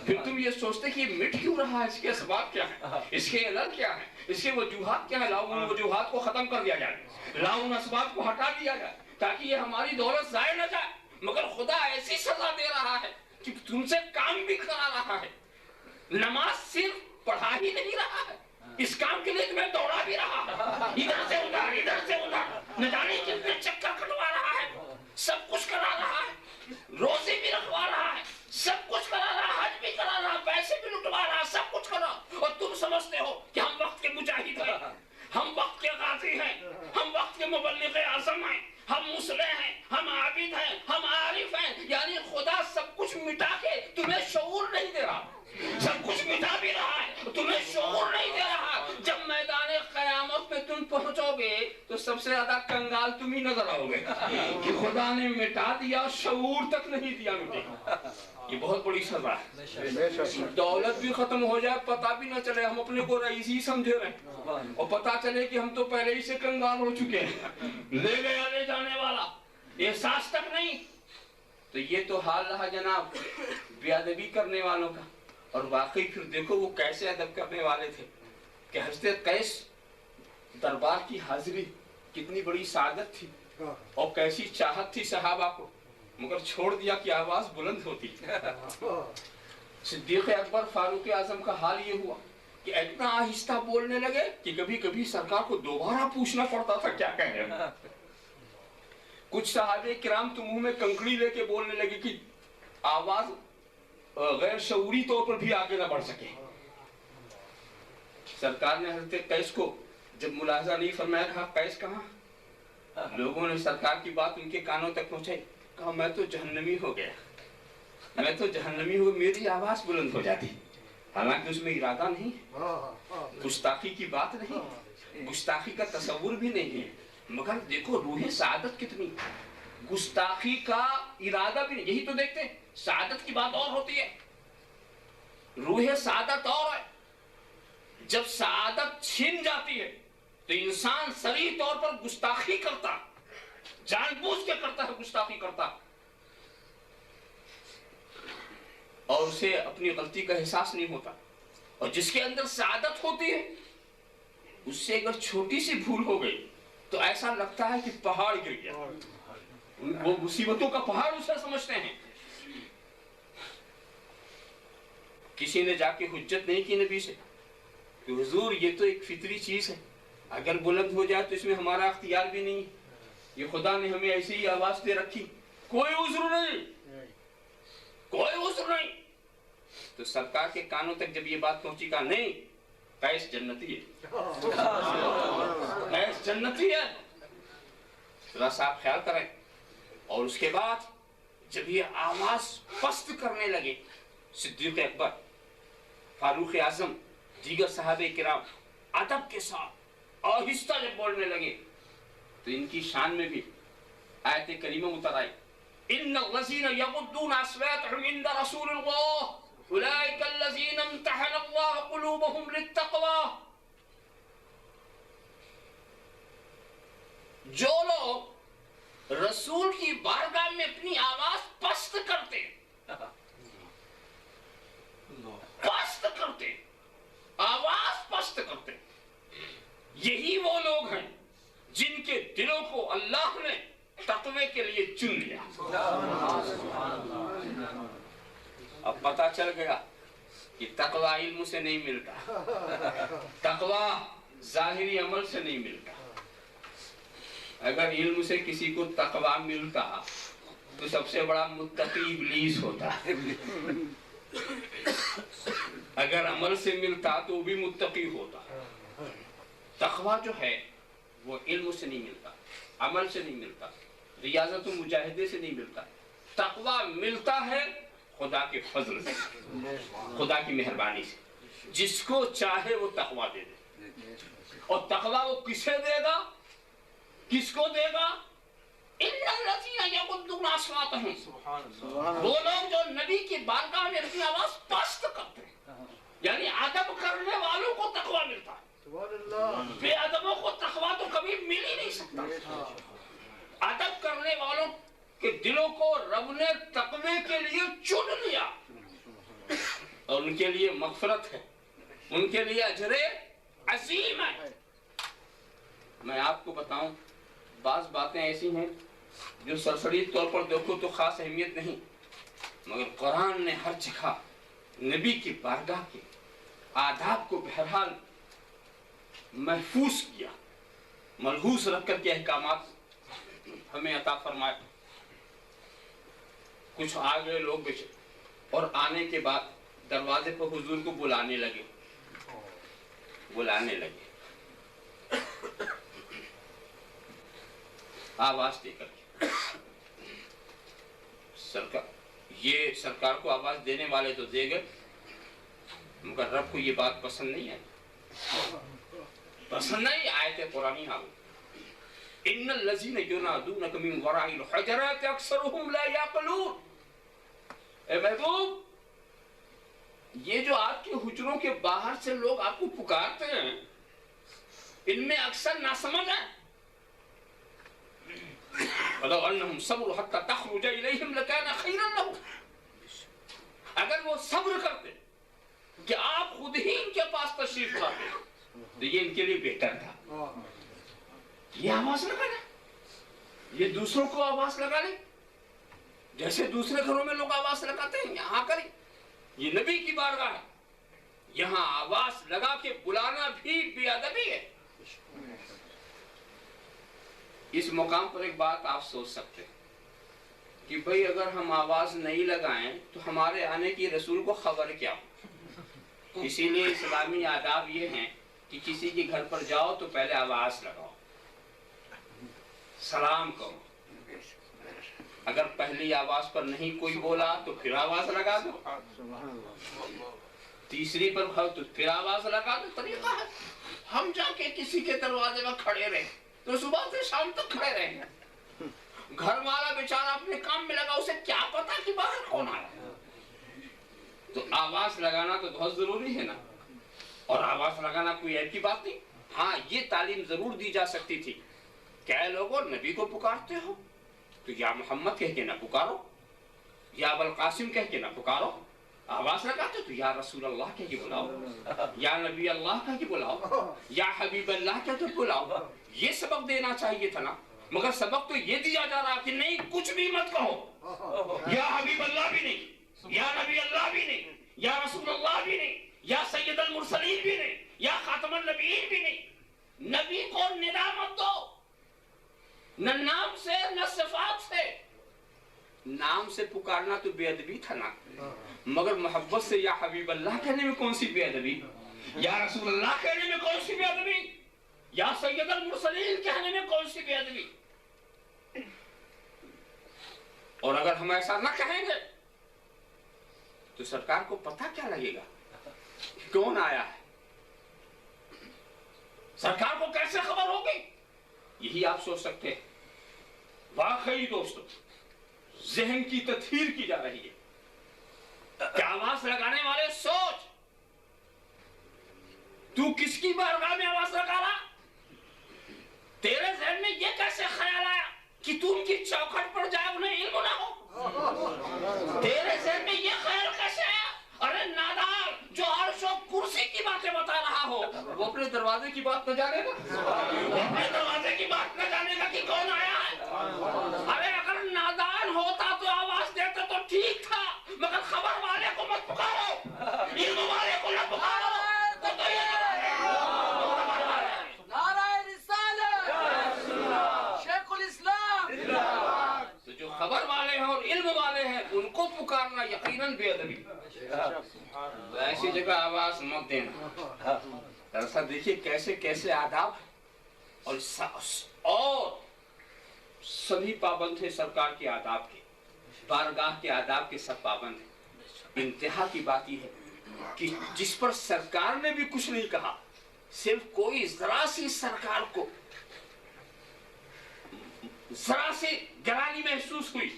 Speaker 1: پھر تم یہ سوچتے کہ یہ مٹ کیوں رہا ہے, اس کے اسباب کیا ہیں, اس کے علل کیا ہیں, اس کے وجوہات کیا ہیں. لاؤ ان وجوہات کو ختم کر دیا جائے, لاؤ ان اسباب کو ہٹا دیا جائے تاکہ یہ ہماری دولت ضائع نہ جائے. مگر خدا ایسی سزا دے رہا ہے کہ تم سے کام بھی کرا رہا ہے. نماز صرف پڑھا ہی نہیں رہا ہے, اس کام کے لیے تمہیں دوڑا بھی رہا ہے, ادھر سے ادھر ادھر سے ادھر, نہ جانے کتنے چکر کٹوا رہا ہے, سب کچھ کرا رہا ہے, روزے بھی رکھوا رہا ہے, سب کچھ کرا رہا, حج بھی کرا رہا, پیسے بھی لٹوا رہا, سب کچھ کرا. اور تم سمجھتے ہو کہ ہم وقت کے مجاہد ہیں, ہم وقت کے غازی ہیں, ہم وقت کے مبلغ اعظم ہیں, ہم مصلح ہیں, ہم عابد ہیں, ہم عارف ہیں. یعنی خدا سب کچھ مٹا کے تمہیں شعور نہیں دے رہا, سب کچھ مٹا بھی رہا ہے, تمہیں شعور نہیں دے رہا. جب میدان قیامت میں تم پہنچو گے تو سب سے زیادہ کنگال تم ہی نظر آؤ گے کہ خدا نے مٹا دیا, شعور تک نہیں دیا مٹے. یہ بہت بڑی سزا ہے. دولت بھی ختم ہو جائے, پتہ بھی نہ چلے, ہم اپنے کو رئیسی سمجھے رہے, اور پتہ چلے کہ ہم تو پہلے ہی سے کنگال ہو چکے ہیں, لے گیا لے جانے والا, احساس تک نہیں. تو یہ تو حال رہا جناب بے ادبی کرنے والوں کا. اور واقعی پھر دیکھو وہ کیسے ادب کرنے والے تھے کہ حضرت قیس دربار کی حاضری کتنی بڑی سعادت تھی, اور کیسی چاہت تھی صحابہ کو, مگر چھوڑ دیا کہ آواز بلند ہوتی. صدیق اکبر فاروق اعظم کا حال یہ ہوا کہ اتنا آہستہ بولنے لگے کہ کبھی کبھی سرکار کو دوبارہ پوچھنا پڑتا تھا کیا کہہ رہے ہیں. کچھ صحابہ کرام تو منہ میں کنکڑی لے کے بولنے لگے کہ آواز غیر شعوری طور پر بھی آگے نہ بڑھ سکے. سرکار نے حضرت قیس کو جب ملاحظہ نہیں فرمایا, کہا قیس کہاں. لوگوں نے سرکار کی بات ان کے کانوں تک پہنچائی, کہا میں تو جہنمی ہو گیا, میں تو جہنمی ہو, میری آواز بلند ہو جاتی. حالانکہ اس میں ارادہ نہیں, گستاخی کی بات نہیں, گستاخی کا تصور بھی نہیں ہے, مگر دیکھو روح سعادت کتنی. گستاخی کا ارادہ بھی نہیں, یہی تو دیکھتے ہیں. سعادت کی بات اور ہوتی ہے, روح سعادت اور ہے. جب سعادت چھن جاتی ہے تو انسان صریح طور پر گستاخی کرتا, جان بوجھ کے کرتا ہے, گستاخی کرتا, اور اسے اپنی غلطی کا احساس نہیں ہوتا. اور جس کے اندر سعادت ہوتی ہے اس سے اگر چھوٹی سی بھول ہو گئی تو ایسا لگتا ہے کہ پہاڑ گر گیا, وہ مصیبتوں کا پہاڑ اسے سمجھتے ہیں. کسی نے جا کے حجت نہیں کی نبی سے کہ حضور یہ تو ایک فطری چیز ہے, اگر بلند ہو جائے تو اس میں ہمارا اختیار بھی نہیں, یہ خدا نے ہمیں ایسی ہی آواز دے رکھی, کوئی عذر نہیں, کوئی عذر نہیں. تو سرکار کے کانوں تک جب یہ بات پہنچی, کہا نہیں, قیس جنتی ہے, قیس جنتی ہے, ذرا سا آپ خیال کریں. اور اس کے بعد جب یہ آواز پست کرنے لگے, صدیق اکبر, فاروق اعظم, دیگر صحابہ کرام ادب کے ساتھ آہستہ جب بولنے لگے تو ان کی شان میں بھی آیت کریمہ اتر آئی, ان الذین یغضون اصواتهم عند رسول اللہ اولئک الذین امتحن اللہ قلوبهم للتقوی. جو لوگ رسول کی بارگاہ میں اپنی آواز پست کرتے, پست کرتے, آواز پست کرتے, یہی وہ لوگ ہیں جن کے دلوں کو اللہ نے تقوی کے لیے چن لیا. اب پتہ چل گیا کہ تقوی علم سے نہیں ملتا, تقوی ظاہری عمل سے نہیں ملتا. اگر علم سے کسی کو تقوی ملتا تو سب سے بڑا متقی ابلیس ہوتا, اگر عمل سے ملتا تو بھی متقی ہوتا. تقوی جو ہے وہ علم سے نہیں ملتا, عمل سے نہیں ملتا, ریاضت و مجاہدے سے نہیں ملتا. تقوی ملتا ہے خدا کے فضل سے, خدا کی مہربانی سے. جس کو چاہے وہ تقوی دے دے. اور تقوی وہ کسے دے گا, کس کو دے گا؟ ان الذین یغضون اصواتهم, وہ لوگ جو نبی کی بارگاہ میں اپنی آواز پست کرتے ہیں, یعنی ادب کرنے والوں کو تقوی ملتا ہے. بے ادبوں کو تقوی تو کبھی مل ہی نہیں سکتا. ادب کرنے والوں کہ دلوں کو رب نے تقوی کے لیے چن لیا اور ان کے لیے مغفرت ہے، ان کے لیے اجر عظیم ہے۔ میں آپ کو بتاؤں، بعض باتیں ایسی ہیں جو سرسری طور پر دیکھو تو خاص اہمیت نہیں، مگر قرآن نے ہر جگہ نبی کی بارگاہ کے آداب کو بہرحال محفوظ کیا، ملحوظ رکھ کر کے احکامات ہمیں عطا فرمائے۔ کچھ آ گئے لوگ بیچے اور آنے کے بعد دروازے پر حضور کو بلانے لگے آواز دے کر کے۔ یہ سرکار کو آواز دینے والے تو دے گئے، مگر رب کو یہ بات پسند نہیں آئی، آیت قرآنی آ گئی، ان الذین ینادونک من وراء الحجرات اکثرهم لا یعقلون۔ اے محبوب، یہ جو آپ کے حجروں کے باہر سے لوگ آپ کو پکارتے ہیں، ان میں اکثر ناسمجھ ہیں۔ وَلَوْ أَنَّهُمْ صَبْرُوا حَتَّى تَخْرُجَ إِلَيْهِمْ لَكَانَ خَيْرًا لَهُمْ۔ اگر وہ صبر کرتے کہ آپ خود ہی ان کے پاس تشریف لاتے تو یہ ان کے لیے بہتر تھا۔ یہ آواز لگا لیں، یہ دوسروں کو آواز لگا لیں، جیسے دوسرے گھروں میں لوگ آواز لگاتے ہیں، یہاں کریں۔ یہ نبی کی بارگاہ ہے، یہاں آواز لگا کے بلانا بھی بے ادبی ہے۔ اس مقام پر ایک بات آپ سوچ سکتے ہیں کہ بھئی اگر ہم آواز نہیں لگائیں تو ہمارے آنے کی رسول کو خبر کیا ہو؟ اسی لیے اسلامی آداب یہ ہیں کہ کسی کے گھر پر جاؤ تو پہلے آواز لگاؤ، سلام کرو، اگر پہلی آواز پر نہیں کوئی بولا تو پھر آواز لگا دو، تیسری پر کھاؤ تو پھر آواز لگا دو۔ طریقہ ہے، ہم جا کے کسی کے دروازے میں کھڑے رہیں تو صبح سے شام تک کھڑے رہیں گے، گھر والا بیچارہ اپنے کام میں لگا، اسے کیا پتا کہ باہر کون آیا؟ تو آواز لگانا تو بہت ضروری ہے نا، اور آواز لگانا کوئی عیب کی بات نہیں۔ ہاں، یہ تعلیم ضرور دی جا سکتی تھی کہ اے لوگوں، نبی کو پکارتے ہو تو یا محمد کہہ کے نہ پکارو، یا ابوالقاسم کہہ کے نہ پکارو، آواز لگاتے تو یا رسول اللہ کہہ کے بلاؤ، یا نبی اللہ کہہ کے بلاؤ، یا حبیب اللہ کہہ کے بلاؤ۔ یہ سبق دینا چاہیے تھا نا، مگر سبق تو یہ دیا جا رہا کہ نہیں، کچھ بھی مت کہو، یا حبیب اللہ بھی نہیں، یا نبی اللہ بھی نہیں، یا رسول اللہ بھی نہیں، یا سید المرسلین بھی نہیں، یا خاتم النبیین بھی نہیں۔ نبی کو ندا مت دو، نہ نام سے نہ صفات سے۔ نام سے پکارنا تو بے ادبی تھا نا، مگر محبت سے یا حبیب اللہ کہنے میں کون سی بے ادبی، یا رسول اللہ کہنے میں کون سی بے ادبی، یا سید المرسلین کہنے میں کون سی بے ادبی۔ اور اگر ہم ایسا نہ کہیں گے تو سرکار کو پتہ کیا لگے گا کون آیا ہے، سرکار کو کیسے خبر ہوگی؟ یہی آپ سوچ سکتے ہیں۔ واقعی دوستو، ذہن کی تطہیر کی جا رہی ہے کہ آواز لگانے والے سوچ، تو کس کی بارگاہ میں آواز لگا رہا؟ تیرے ذہن میں یہ کیسے خیال آیا کہ تو ان کی چوکھٹ پر جائے انہیں علم نہ ہو؟ تیرے ذہن میں یہ خیال کیسے آیا؟ ارے نادان جو عرش و کرسی کی باتیں بتا رہا ہو، وہ اپنے دروازے کی بات نہ جانے گا، وہ اپنے دروازے کی بات نہ جانے گا کہ کون آیا ہے؟ ارے اگر نادان ہوتا تو آواز دیتے تو ٹھیک تھا، مگر خبر والے کو مت پکارو، علم والے کو نہ پکارو۔ خبر والے ہیں اور علم والے ہیں، ان کو پکارنا یقیناً بے ادبی۔ ایسی جگہ آواز مت دینا۔ دراصل دیکھیے کیسے کیسے آداب، اور سبھی پابند تھے سرکار کے آداب کے، بارگاہ کے آداب کے سب پابند ہیں۔ انتہا کی بات یہ ہے کہ جس پر سرکار نے بھی کچھ نہیں کہا، صرف کوئی ذرا سی سرکار کو ذرا سی گرانی محسوس ہوئی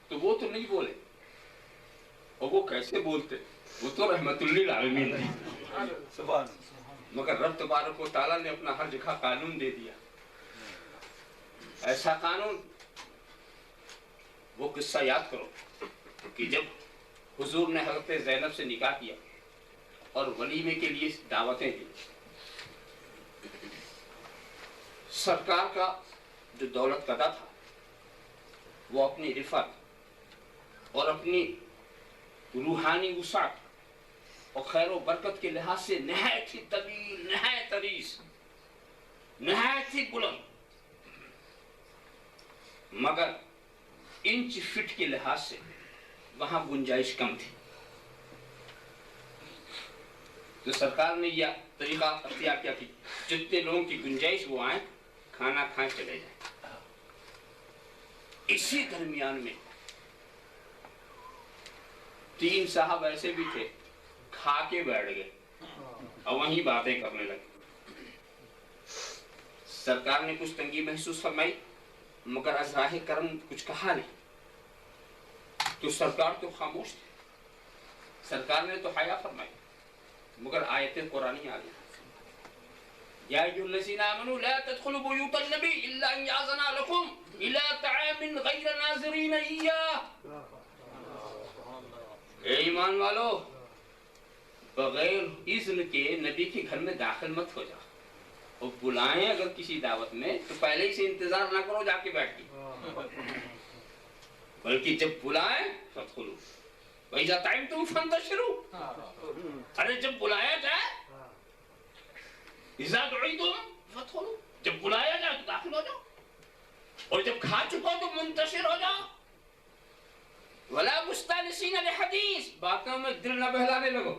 Speaker 1: تو وہ تو نہیں بولے، اور وہ کیسے بولتے؟ وہ تو رحمت للعالمین تھی، مگر رب تبارک و تعالیٰ نے اپنا ہر جگہ قانون دے دیا، ایسا قانون وہ قصہ یاد کرو کہ جب حضور نے حضرت زینب سے نکاح کیا اور ولیمے کے لیے دعوتیں دی، سرکار کا جو دولت قدہ تھا وہ اپنی رفعت اور اپنی روحانی وسعت اور خیر و برکت کے لحاظ سے نہایت ہی طویل، نہایت عریض، نہایت ہی بلند، مگر انچ فٹ کے لحاظ سے وہاں گنجائش کم تھی. تو سرکار نے یہ طریقہ اختیار کیا کہ جتنے لوگوں کی گنجائش وہ آئیں، کھانا کھائیں، چلے جائیں. اسی درمیان میں 3 صاحب ایسے بھی تھے کھا کے بیٹھ گئے اور وہیں باتیں کرنے لگے. سرکار نے کچھ تنگی محسوس فرمائی مگر از راہ کرم کچھ کہا نہیں. تو سرکار تو خاموش تھے. سرکار نے تو حیا فرمائی مگر آیت قرآنی آ گئی، یا ایھا الذین آمنوا لا تدخلوا بیوت النبی الا ان یأذن لکم الی طعام غیر ناظرین ایہ. اے ایمان والو، بغیر اذن کے نبی کے گھر میں داخل مت ہو جاؤ، اور بلائیں اگر کسی دعوت میں تو پہلے ہی سے انتظار نہ کرو جا کے بیٹھ کے، بلکہ جب بلائیں فادخلوا وَإِذَا طَعِمْتُمْ فَانْتَشِرُوا. ارے جب بلایا جائے، اِذَا دُعِيتُمْ فَادْخُلُوا، جب بلایا جائے تو داخل ہو جاؤ، اور جب کھا چکو تو منتشر ہو جاؤ. وَلَا مُسْتَانِسِينَ لِحَدِيثٍ، باتوں میں دل نہ بہلانے لگو.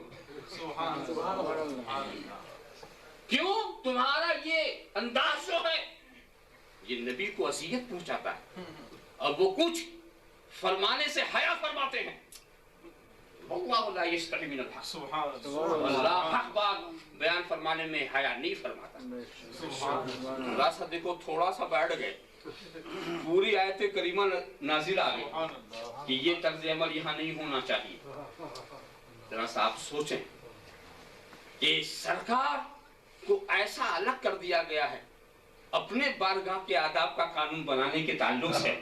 Speaker 1: کیوں؟ تمہارا یہ انداز جو ہے یہ نبی کو اذیت پہنچاتا ہے، اور وہ کچھ فرمانے سے حیا فرماتے ہیں. اللہ لا یستحی من الحق، اللہ حق بات بیان فرمانے میں حیا نہیں فرماتا. ذرا سا دیکھو، تھوڑا سا بیٹھ گئے، پوری آیت کریمہ نازل آ گئی کہ یہ طرز عمل یہاں نہیں ہونا چاہیے. ذرا سا آپ سوچیں کہ سرکار کو ایسا الگ کر دیا گیا ہے اپنے بارگاہ کے آداب کا قانون بنانے کے تعلق سے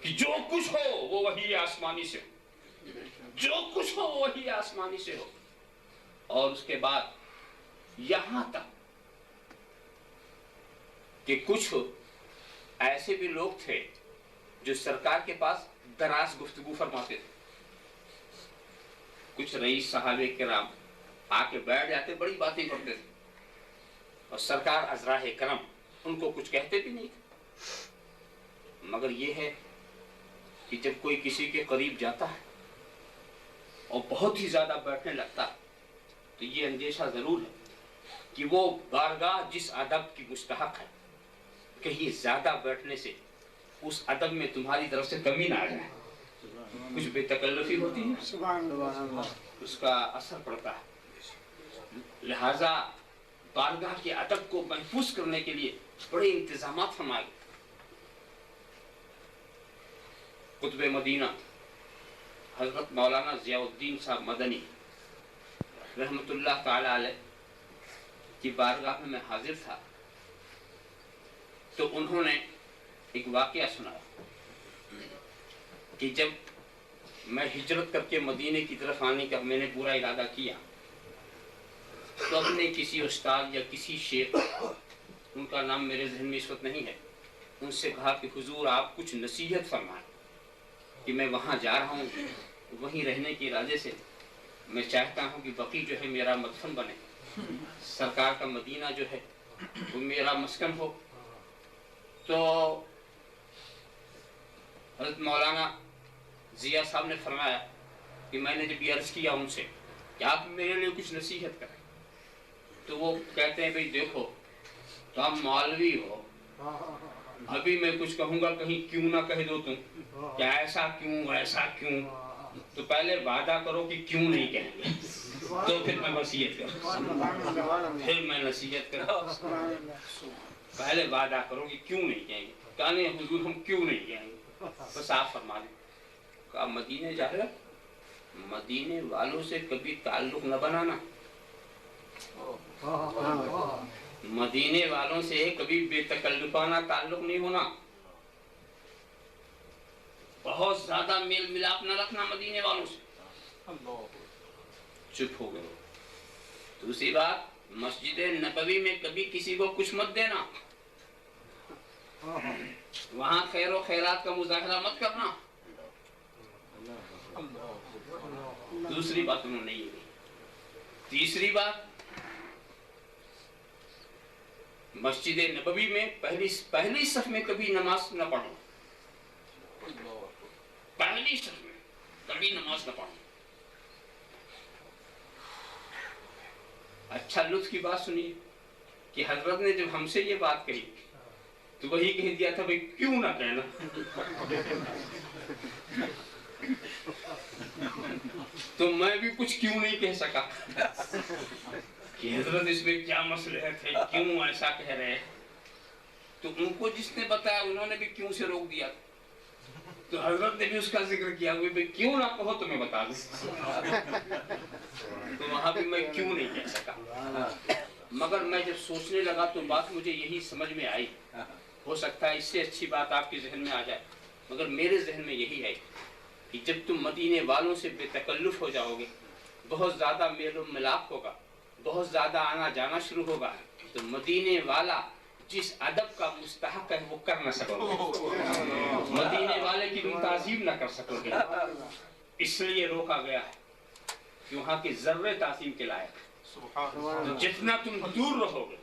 Speaker 1: کہ جو کچھ ہو وہ وحی آسمانی سے ہو، جو کچھ ہو وہ وحی آسمانی سے ہو. اور اس کے بعد یہاں تک کہ کچھ ایسے بھی لوگ تھے جو سرکار کے پاس دراز گفتگو فرماتے تھے. کچھ رئیس صحابہ کرام آ کے بیٹھ جاتے، بڑی باتیں کرتے تھے، اور سرکار از راہ کرم ان کو کچھ کہتے بھی نہیں تھے. مگر یہ ہے کہ جب کوئی کسی کے قریب جاتا ہے اور بہت ہی زیادہ بیٹھنے لگتا ہے تو یہ اندیشہ ضرور ہے کہ وہ بارگاہ جس ادب کی مستحق ہے، کہیں زیادہ بیٹھنے سے اس ادب میں تمہاری طرف سے کمی نہ آ جائے. کچھ بے تکلفی ہوتی ہے، اس کا اثر پڑتا ہے. لہذا بارگاہ کے ادب کو محفوظ کرنے کے لیے بڑے انتظامات فرمائے. قطب مدینہ حضرت مولانا ضیاء الدین صاحب مدنی رحمۃ اللہ تعالی علیہ کی بارگاہ میں حاضر تھا تو انہوں نے ایک واقعہ سنایا کہ جب میں ہجرت کر کے مدینے کی طرف آنے کا میں نے پورا ارادہ کیا تو اپنے کسی استاد یا کسی شیخ، ان کا نام میرے ذہن میں اس وقت نہیں ہے، ان سے کہا کہ حضور آپ کچھ نصیحت فرمائیں کہ میں وہاں جا رہا ہوں، وہیں رہنے کے ارادے سے میں چاہتا ہوں کہ بقی جو ہے میرا مدفن بنے، سرکار کا مدینہ جو ہے وہ میرا مسکن ہو. تو حضرت مولانا ضیاء صاحب نے فرمایا کہ میں نے جب یہ عرض کیا ان سے کہ آپ میرے لیے کچھ نصیحت کریں تو وہ کہتے ہیں بھئی دیکھو تم مولوی ہو، ابھی میں کچھ کہوں گا کہیں کیوں نہ کہہ دو تم کہ ایسا کیوں ایسا کیوں، تو پہلے وعدہ کرو کہ کیوں نہیں کہیں گے تو پھر میں نصیحت کروں، پھر میں نصیحت کروں. پہلے وعدہ کرو کہ کیوں نہیں کہیں گے. کہنے حضور ہم کیوں نہیں کہیں گے، بس آپ فرما دیں. کہا مدینے جا رہے، مدینے والوں سے کبھی تعلق نہ بنانا، مدینے والوں سے کبھی بے تکلفانہ تعلق نہیں ہونا. بہت زیادہ میل ملاپ نہ رکھنا مدینے والوں سے. چپ ہو گئے. دوسری بات، مسجد نبوی میں کبھی کسی کو کچھ مت دینا، وہاں خیر و خیرات کا مظاہرہ مت کرنا. دوسری بات انہوں نے یہ کہی. تیسری بات، مسجد نبوی میں پہلی صف میں کبھی نماز نہ پڑھو. پہلی صف میں کبھی نماز نہ پڑھو. اچھا لطف کی بات سنیے کہ حضرت نے جب ہم سے یہ بات کہی تو وہی کہہ دیا تھا بھئی کیوں نہ کہنا. تو میں بھی کچھ کیوں نہیں کہہ سکا کہ حضرت اس میں کیا مصلحت ہے، کیوں ایسا کہہ رہے ہیں. تو ان کو جس نے بتایا انہوں نے بھی کیوں سے روک دیا. تو حضرت نے بھی اس کا ذکر کیا ہوئے بھئی کیوں نہ کہو تو میں بتا دوں. تو وہاں بھی میں کیوں نہیں کہہ سکا. مگر میں جب سوچنے لگا تو بات مجھے یہی سمجھ میں آئی. ہو سکتا ہے اس سے اچھی بات آپ کے ذہن میں آ جائے، مگر میرے ذہن میں یہی ہے کہ جب تم مدینے والوں سے بے تکلف ہو جاؤ گے، بہت زیادہ میل و ملاپ ہوگا، بہت زیادہ آنا جانا شروع ہوگا، تو مدینے والا جس ادب کا مستحق ہے وہ کر نہ سکو گے. مدینے والے کی تم تعظیم نہ کر سکو گے. اس لیے روکا گیا ہے کہ وہاں کے ذرے تعظیم کے لائق. تو جتنا تم دور رہو گے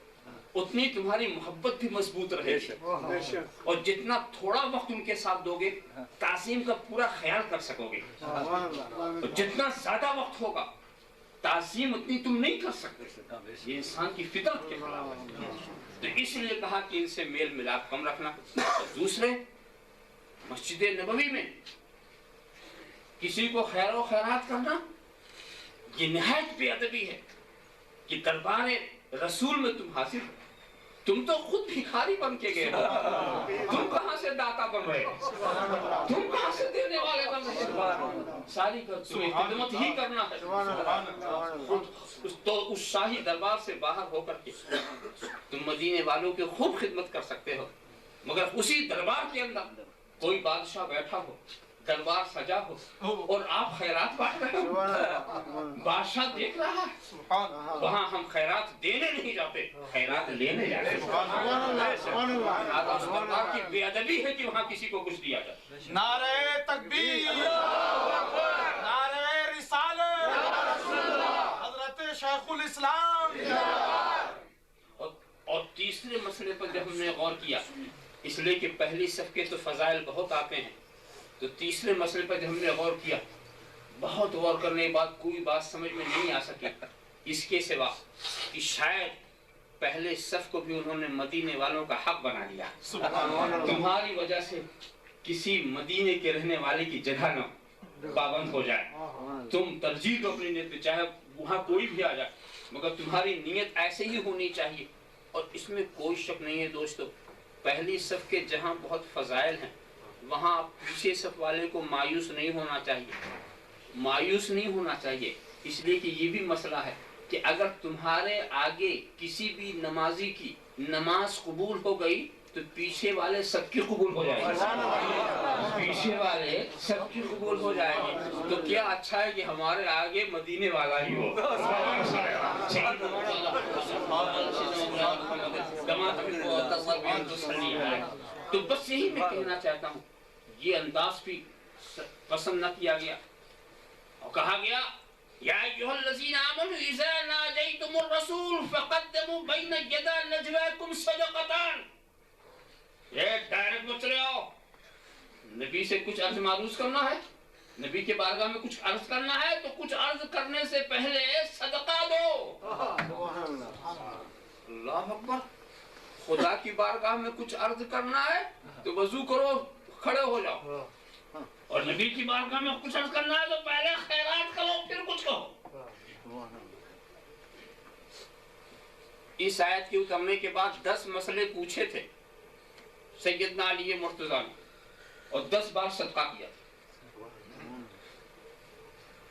Speaker 1: اتنی تمہاری محبت بھی مضبوط رہے گی، اور جتنا تھوڑا وقت ان کے ساتھ دو گے تعظیم کا پورا خیال کر سکو گے. اور جتنا زیادہ وقت ہوگا تعظیم اتنی تم نہیں کر سکتے. یہ انسان کی فطرت کے خلاف ہے. تو اس لیے کہا کہ ان سے میل ملاپ کم رکھنا. دوسرے، مسجد نبوی میں کسی کو خیر و خیرات کرنا یہ نہایت بے ادبی ہے کہ دربار رسول میں تم حاضر ہو. تم تو خود بھکاری بن کے گئے ہو. تم کہاں سے داتا بن رہے ہو؟ تم کہاں سے دینے والے بن رہے ہو؟ ساری تمہیں خدمت ہی کرنا ہے. تو اس شاہی دربار سے باہر ہو کر کے تم مدینے والوں کی خوب خدمت کر سکتے ہو، مگر اسی دربار کے اندر کوئی بادشاہ بیٹھا ہو، دربار سجا ہو اور آپ خیرات بانٹ رہے ہو. بادشاہ دیکھ رہا ہے. وہاں ہم خیرات دینے نہیں جاتے، خیرات لینے جاتے ہیں. اس دربار کی بے ادبی ہے کہ وہاں کسی کو کچھ دیا جائے.
Speaker 3: نعرہ تکبیر، نعرہ رسالت، حضرت شیخ الاسلام.
Speaker 1: اور تیسرے مسئلے پر جب ہم نے غور کیا، اس لیے کہ پہلی صف کے تو فضائل بہت آتے ہیں، تو تیسرے مسئلے پر جب ہم نے غور کیا، بہت غور کرنے کے بعد کوئی بات سمجھ میں نہیں آ سکی اس کے سوا کہ شاید پہلے صف کو بھی انہوں نے مدینے والوں کا حق بنا دیا. تمہاری وجہ سے کسی مدینے کے رہنے والے کی جگہ نہ پابند ہو جائے. تم ترجیح دو اپنی نیت پہ، چاہے وہاں کوئی بھی آ جائے، مگر تمہاری نیت ایسے ہی ہونی چاہیے. اور اس میں کوئی شک نہیں ہے دوستو، پہلی صف کے جہاں بہت فضائل ہیں وہاں پیچھے صف والے کو مایوس نہیں ہونا چاہیے. مایوس نہیں ہونا چاہیے، اس لیے کہ یہ بھی مسئلہ ہے کہ اگر تمہارے آگے کسی بھی نمازی کی نماز قبول ہو گئی تو پیچھے والے سب کی قبول ہو جائے گی. پیچھے والے سب کی قبول ہو جائے گی. تو کیا اچھا ہے کہ ہمارے آگے مدینے والا ہی ہو. تو بس یہی میں کہنا چاہتا ہوں. یہ انداز بھی پسند نہ کیا گیا اور کہا گیا یا ایھا الذین آمنوا اذا ناجیتم الرسول فقدموا بین یدی نجواکم صدقۃ. یہ ڈائریکٹ مت چلے آؤ. نبی سے کچھ عرض معروض کرنا ہے، نبی کے بارگاہ میں کچھ عرض کرنا ہے تو کچھ عرض کرنے سے پہلے صدقہ دو. اللہ اکبر. خدا کی بارگاہ میں کچھ عرض کرنا ہے تو وضو کرو، کھڑے ہو جاؤ. اور نبی کی بارگاہ میں کچھ عرض کرنا ہے تو پہلے خیرات کرو پھر کچھ کہو. اس آیت کے اترنے کے بعد 10 مسئلے پوچھے تھے سیدنا علی مرتضیٰ نے اور 10 بار صدقہ کیا تھا،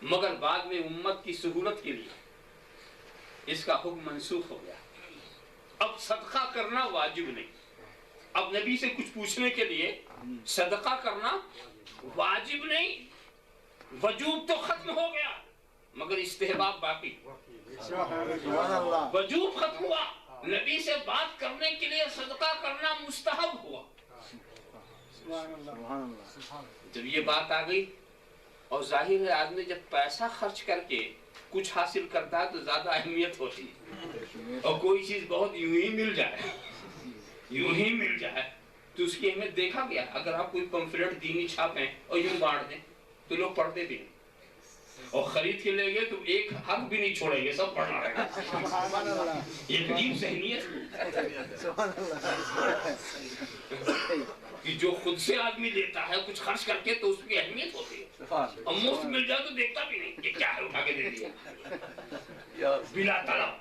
Speaker 1: مگر بعد میں امت کی سہولت کے لیے اس کا حکم منسوخ ہو گیا. اب صدقہ کرنا واجب نہیں، اب نبی سے کچھ پوچھنے کے لیے صدقہ کرنا واجب نہیں، وجوب تو ختم ہو گیا مگر استحباب باقی۔ وجوب ختم ہوا، نبی سے بات کرنے کے لیے صدقہ کرنا مستحب ہوا۔ جب یہ بات آ گئی، اور ظاہر ہے آدمی جب پیسہ خرچ کر کے کچھ حاصل کرتا ہے تو زیادہ اہمیت ہوتی ہے، اور کوئی چیز بہت یوں ہی مل جائے تو اس کی اہمیت دیکھا گیا۔ اگر آپ کوئی پمفلٹ دینی چھاپیں اور یوں بانٹ دیں تو لوگ پڑھتے بھی نہیں، اور خرید کے لے گئے تو ایک حرف بھی نہیں چھوڑیں گے، سب پڑھنا رہے گا۔ ایک عجیب ذہنیت کہ جو خود سے آدمی دیتا ہے کچھ خرچ کر کے تو اس کی اہمیت ہوتی ہے، اور مفت مل جائے تو دیکھتا بھی نہیں کہ کیا ہے، اٹھا کے دے دیا بلا طلب۔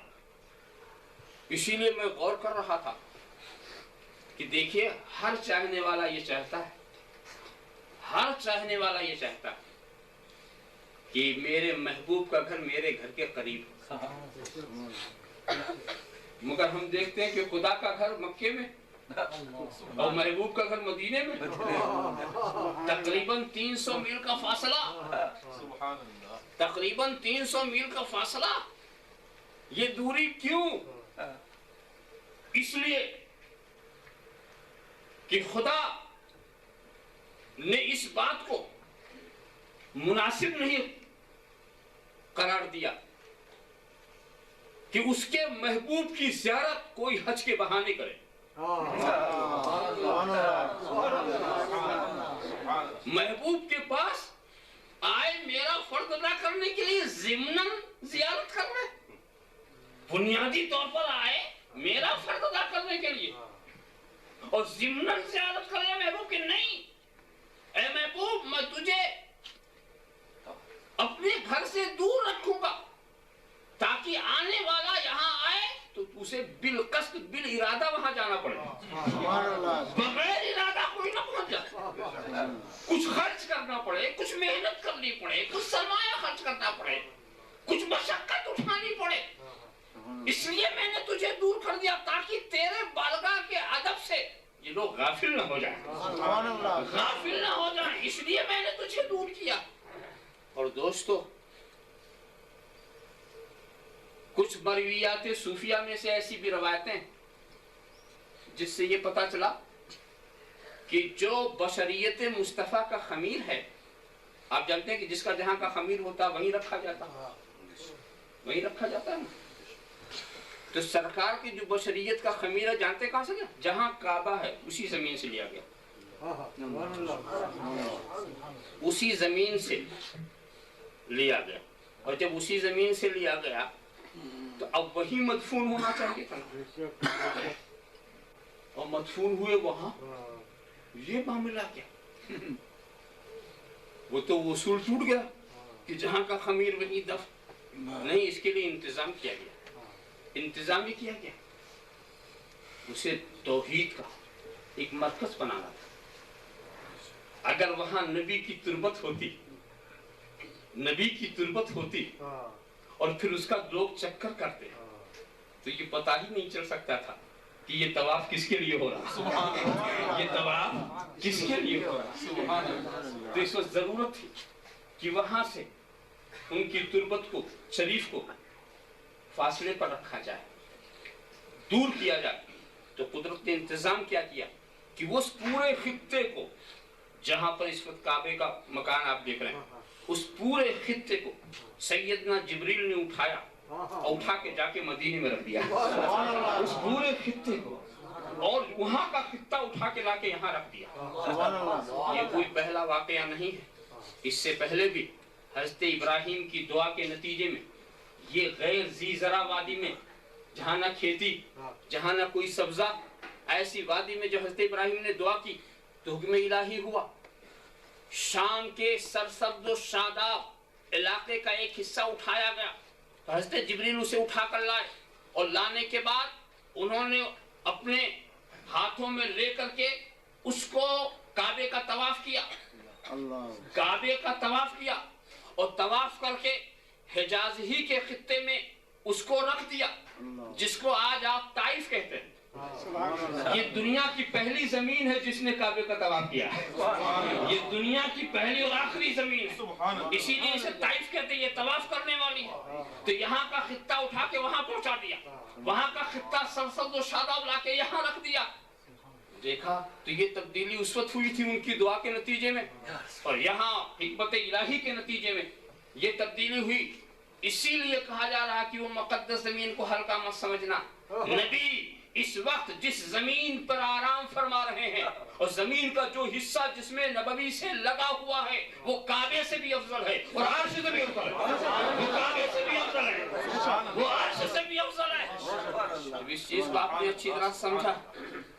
Speaker 1: اسی لیے میں غور کر رہا تھا کہ دیکھیے ہر چاہنے والا یہ چاہتا ہے، ہر چاہنے والا یہ چاہتا ہے کہ میرے محبوب کا گھر میرے گھر کے قریب ہو، مگر ہم دیکھتے ہیں کہ خدا کا گھر مکے میں اور محبوب کا گھر مدینے میں، تقریباً 300 میل کا فاصلہ، تقریباً 300 میل کا فاصلہ۔ یہ دوری کیوں؟ اس لیے کہ خدا نے اس بات کو مناسب نہیں قرار دیا کہ اس کے محبوب کی زیارت کوئی حج کے بہانے کرے۔ محبوب کے پاس آئے میرا فرض ادا کرنے کے لیے ضمناً زیارت کر رہے، بنیادی طور پر آئے میرا فرض ادا کرنے کے لیے، اور ضمناً زیارت کر رہے محبوب کہ نہیں اے محبوب میں تجھے اپنے گھر سے دور رکھوں گا تاکہ آنے والا یہاں آئے تو اسے بالقصد بالارادہ وہاں جانا پڑے، بغیر ارادہ کوئی نہ پہنچ جائے، کچھ خرچ کرنا پڑے، کچھ محنت کرنی پڑے، کچھ سرمایہ خرچ کرنا پڑے، کچھ مشقت اٹھانی پڑے۔ اس لیے میں نے تجھے دور کر دیا تاکہ تیرے بالغاہ کے ادب سے یہ لوگ غافل نہ ہو جائیں، غافل نہ ہو جائیں، اس لیے میں نے تجھے دور کیا۔ اور دوستو کچھ مرویات صوفیہ میں سے ایسی بھی روایتیں جس سے یہ پتا چلا کہ جو بشریت مصطفیٰ کا خمیر ہے، آپ جانتے ہیں کہ جس کا جہاں کا خمیر ہوتا وہیں رکھا جاتا، وہیں رکھا جاتا ہے۔ تو سرکار کی جو بشریت کا خمیر ہے جانتے کہاں سے گیا؟ جہاں کعبہ ہے اسی زمین سے لیا گیا، اسی زمین سے لیا گیا، اور جب اسی زمین سے لیا گیا تو اب وہی مدفون ہونا چاہیے تھا، اور مدفون ہوئے وہاں، یہ معاملہ کیا؟ وہ تو وصول ٹوٹ گیا کہ جہاں کا خمیر وہیں دفن نہیں، اس کے لیے انتظام کیا گیا، انتظام یہ کیا گیا، اسے توحید کا ایک مرکز بنانا تھا۔ اگر وہاں نبی کی تربت ہوتی، نبی کی تربت ہوتی اور پھر اس کا لوگ چکر کرتے تو یہ پتہ ہی نہیں چل سکتا تھا کہ یہ طواف کس کے لیے ہو رہا، یہ طواف کس کے لیے ہو رہا۔ تو اس وقت ضرورت تھی کہ وہاں سے ان کی تربت کو، شریف کو فاصلے پر رکھا جائے، دور کیا جائے۔ تو قدرت نے انتظام کیا کہ وہ اس پورے خطے کو، جہاں پر اس وقت کعبے کا مکان آپ دیکھ رہے ہیں، اس پورے خطے کو سیدنا جبریل نے اٹھایا اور اٹھا کے جا کے مدینے میں رکھ دیا، اس پورے خطے کو، اور وہاں کا خطہ اٹھا کے لا کے یہاں رکھ دیا۔ یہ کوئی پہلا واقعہ نہیں ہے، اس سے پہلے بھی حضرت ابراہیم کی دعا کے نتیجے میں یہ غیر ذی زرع وادی میں، جہاں نہ کھیتی، جہاں نہ کوئی سبزہ، ایسی وادی میں جو حضرت ابراہیم نے دعا کی تو حکم الہی ہوا، شام کے سرسبز و شاداب علاقے کا ایک حصہ اٹھایا گیا، تو حضرت جبریل اسے اٹھا کر لائے، اور لانے کے بعد انہوں نے اپنے ہاتھوں میں لے کر کے اس کو کعبے کا طواف کیا، کعبے کا طواف کیا، اور طواف کر کے حجاز ہی کے خطے میں اس کو رکھ دیا، جس کو آج آپ طائف کہتے ہیں۔ یہ دنیا کی پہلی زمین ہے جس نے کعبے کا طواف کیا ہے، یہ دنیا کی پہلی اور آخری زمین ہے، اسی لیے اسے طائف کہتے ہیں، یہ طواف کرنے والی ہے۔ تو یہاں کا خطہ اٹھا کے وہاں پہنچا دیا، وہاں کا خطہ سرسبز و شاداب لا کے یہاں رکھ دیا۔ دیکھا تو یہ تبدیلی اس وقت ہوئی تھی ان کی دعا کے نتیجے میں، اور یہاں حکمت الہی کے نتیجے میں یہ تبدیلی ہوئی۔ اسی لیے کہا جا رہا کہ وہ مقدس زمین کو ہلکا مت سمجھنا۔ نبی اس وقت جس زمین پر آرام فرما رہے ہیں، اور زمین کا جو حصہ جس میں نبوی سے لگا ہوا ہے وہ کعبے سے بھی افضل ہے اور عرش سے بھی افضل ہے، وہ کعبے سے بھی افضل ہے، وہ عرش سے بھی افضل ہے۔ اب اس چیز کو آپ نے اچھی طرح سمجھا،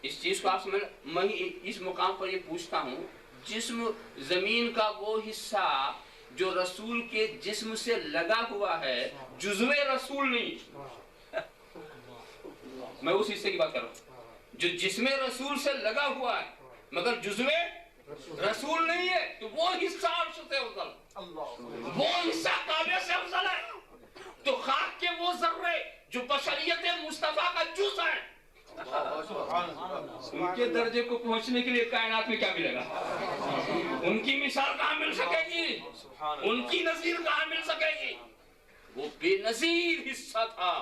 Speaker 1: اس چیز کو آپ سمجھ۔ میں اس مقام پر یہ پوچھتا ہوں، جسم زمین کا وہ حصہ جو رسول کے جسم سے لگا ہوا ہے جزو رسول نہیں، میں اس حصے کی بات کر رہا ہوں جو جسم رسول سے لگا ہوا ہے مگر جزو رسول نہیں ہے، تو وہ حصہ عرش سے افضل، وہ حصہ کعبے سے افضل ہے۔ تو خاک کے وہ ذرے جو بشریت مصطفیٰ کا جز ہیں، ان کے درجے کو پہنچنے کے لیے کائنات میں کیا ملے گا؟ ان کی مثال کہاں مل سکے گی؟ ان کی نظیر کہاں مل سکے گی؟ وہ بے نظیر حصہ تھا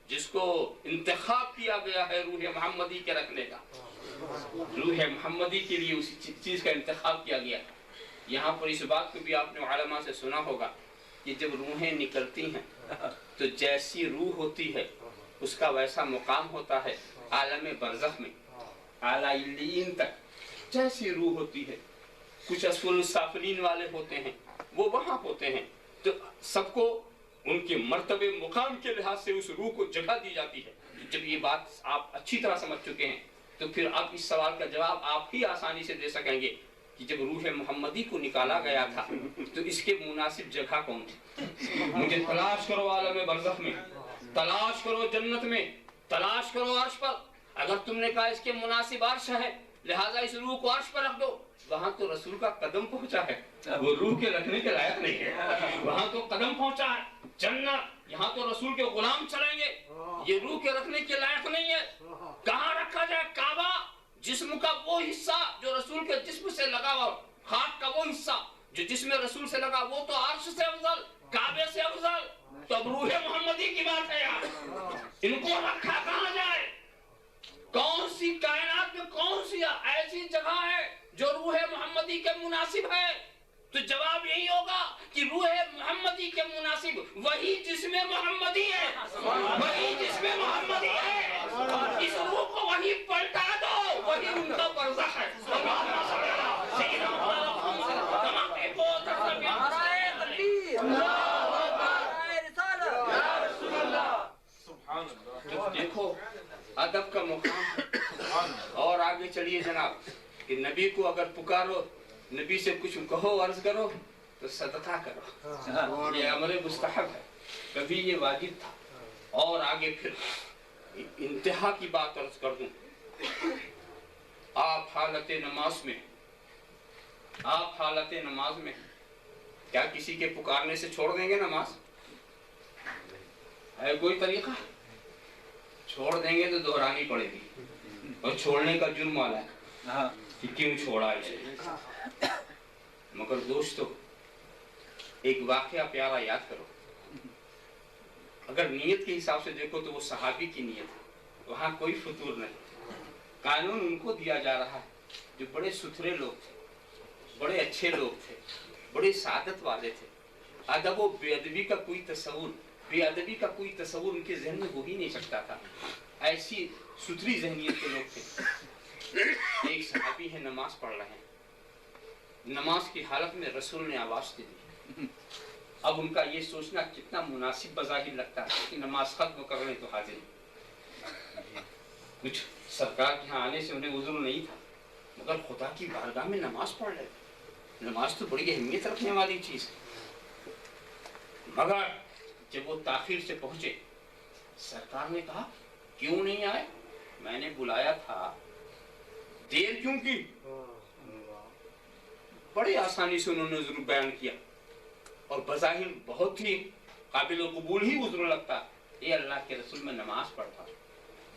Speaker 1: جس کو انتخاب کیا گیا ہے روح محمدی کے رکھنے کا، روح محمدی کے لیے اسی چیز کا انتخاب کیا گیا۔ یہاں پر اس بات کو بھی آپ نے علماء سے سنا ہوگا کہ جب روحیں نکلتی ہیں تو جیسی روح ہوتی ہے اس کا ویسا مقام ہوتا ہے عالم برزخ میں، اعلیٰ علیین تک جیسی روح ہوتی ہے۔ کچھ اسفل السافلین والے ہوتے ہیں، وہ وہاں ہوتے ہیں، تو سب کو ان کے مرتبے مقام کے لحاظ سے اس روح کو جگہ دی جاتی ہے۔ جب یہ بات آپ اچھی طرح سمجھ چکے ہیں تو پھر آپ اس سوال کا جواب آپ ہی آسانی سے دے سکیں گے کہ جب روح محمدی کو نکالا گیا تھا تو اس کے مناسب جگہ کون تھی؟ مجھے تلاش کرو عالم برزخ میں، تلاش کرو جنت میں، تلاش کرو عرش پر۔ اگر تم نے کہا اس کے مناسب عرش ہے لہٰذا اس روح کو عرش پر رکھ دو، وہاں تو رسول کا قدم پہنچا ہے، وہ روح کے رکھنے کے لائق نہیں ہے، وہاں تو قدم پہنچا ہے جنت، یہاں تو رسول کے غلام چلیں گے، یہ روح کے رکھنے کے لائق نہیں ہے۔ کہاں رکھا جائے؟ کعبہ، جسم کا وہ حصہ جو رسول کے جسم سے لگا ہوا، خاک کا وہ حصہ جو جسم رسول سے لگا، وہ تو عرش سے افضل، کعبے سے افضل۔ تو اب روح محمدی کی بات ہے یار، ان کو رکھا کہاں جائے؟ کون سی کائنات میں کون سی ایسی جگہ ہے جو روح محمدی کے مناسب ہے؟ تو جواب یہی ہوگا کہ روح محمدی کے مناسب وہی جسم محمدی ہے، وہی جسم محمدی ہے۔ اس روح کو وہی پلٹا دو، وہی ان کا برزخ ہے۔ دیکھو ادب کا مقام۔ اور آگے چلیے جناب کہ نبی کو اگر پکارو، نبی سے کچھ کہو، عرض کرو تو صدقہ کرو، یہ امر مستحب ہے، کبھی یہ واجب تھا۔ اور آگے پھر انتہا کی بات عرض کر دوں، آپ حالت نماز میں کیا کسی کے پکارنے سے چھوڑ دیں گے نماز؟ ہے کوئی طریقہ؟ چھوڑ دیں گے تو دہرانی پڑے گی، اور چھوڑنے کا جرم والا ہے کہ کیوں چھوڑا اسے۔ مگر دوستو ایک واقعہ پیارا یاد کرو، اگر نیت کے حساب سے دیکھو تو وہ صحابی کی نیت ہے، وہاں کوئی فطور نہیں، قانون ان کو دیا جا رہا ہے جو بڑے ستھرے لوگ تھے، بڑے اچھے لوگ تھے، بڑے سعادت والے تھے، ادب و بے ادبی کا کوئی تصور ان کے ذہن میں ہو ہی نہیں سکتا تھا، ایسی ستھری ذہنیت کے لوگ تھے۔ ایک صحابی ہے، نماز پڑھ رہے ہیں، نماز کی حالت میں رسول نے آواز دے دی۔ اب ان کا یہ سوچنا کتنا مناسب بظاہر لگتا ہے کہ نماز ختم کر رہے تو حاضر ہیں۔ کچھ سرکار کے ہاں آنے سے انہیں عذر نہیں تھا، مگر خدا کی بارگاہ میں نماز پڑھ رہے تھے، نماز تو بڑی اہمیت رکھنے والی چیز ہے۔ مگر جب وہ تاخیر سے پہنچے، سرکار نے کہا کیوں نہیں آئے؟ میں نے بلایا تھا، دیر کیوں کی؟ بڑے آسانی سے انہوں نے عذر بیان کیا، اور بظاہر بہت ہی قابل قبول ہی عذر لگتا، اے اللہ کے رسول میں نماز پڑھتا،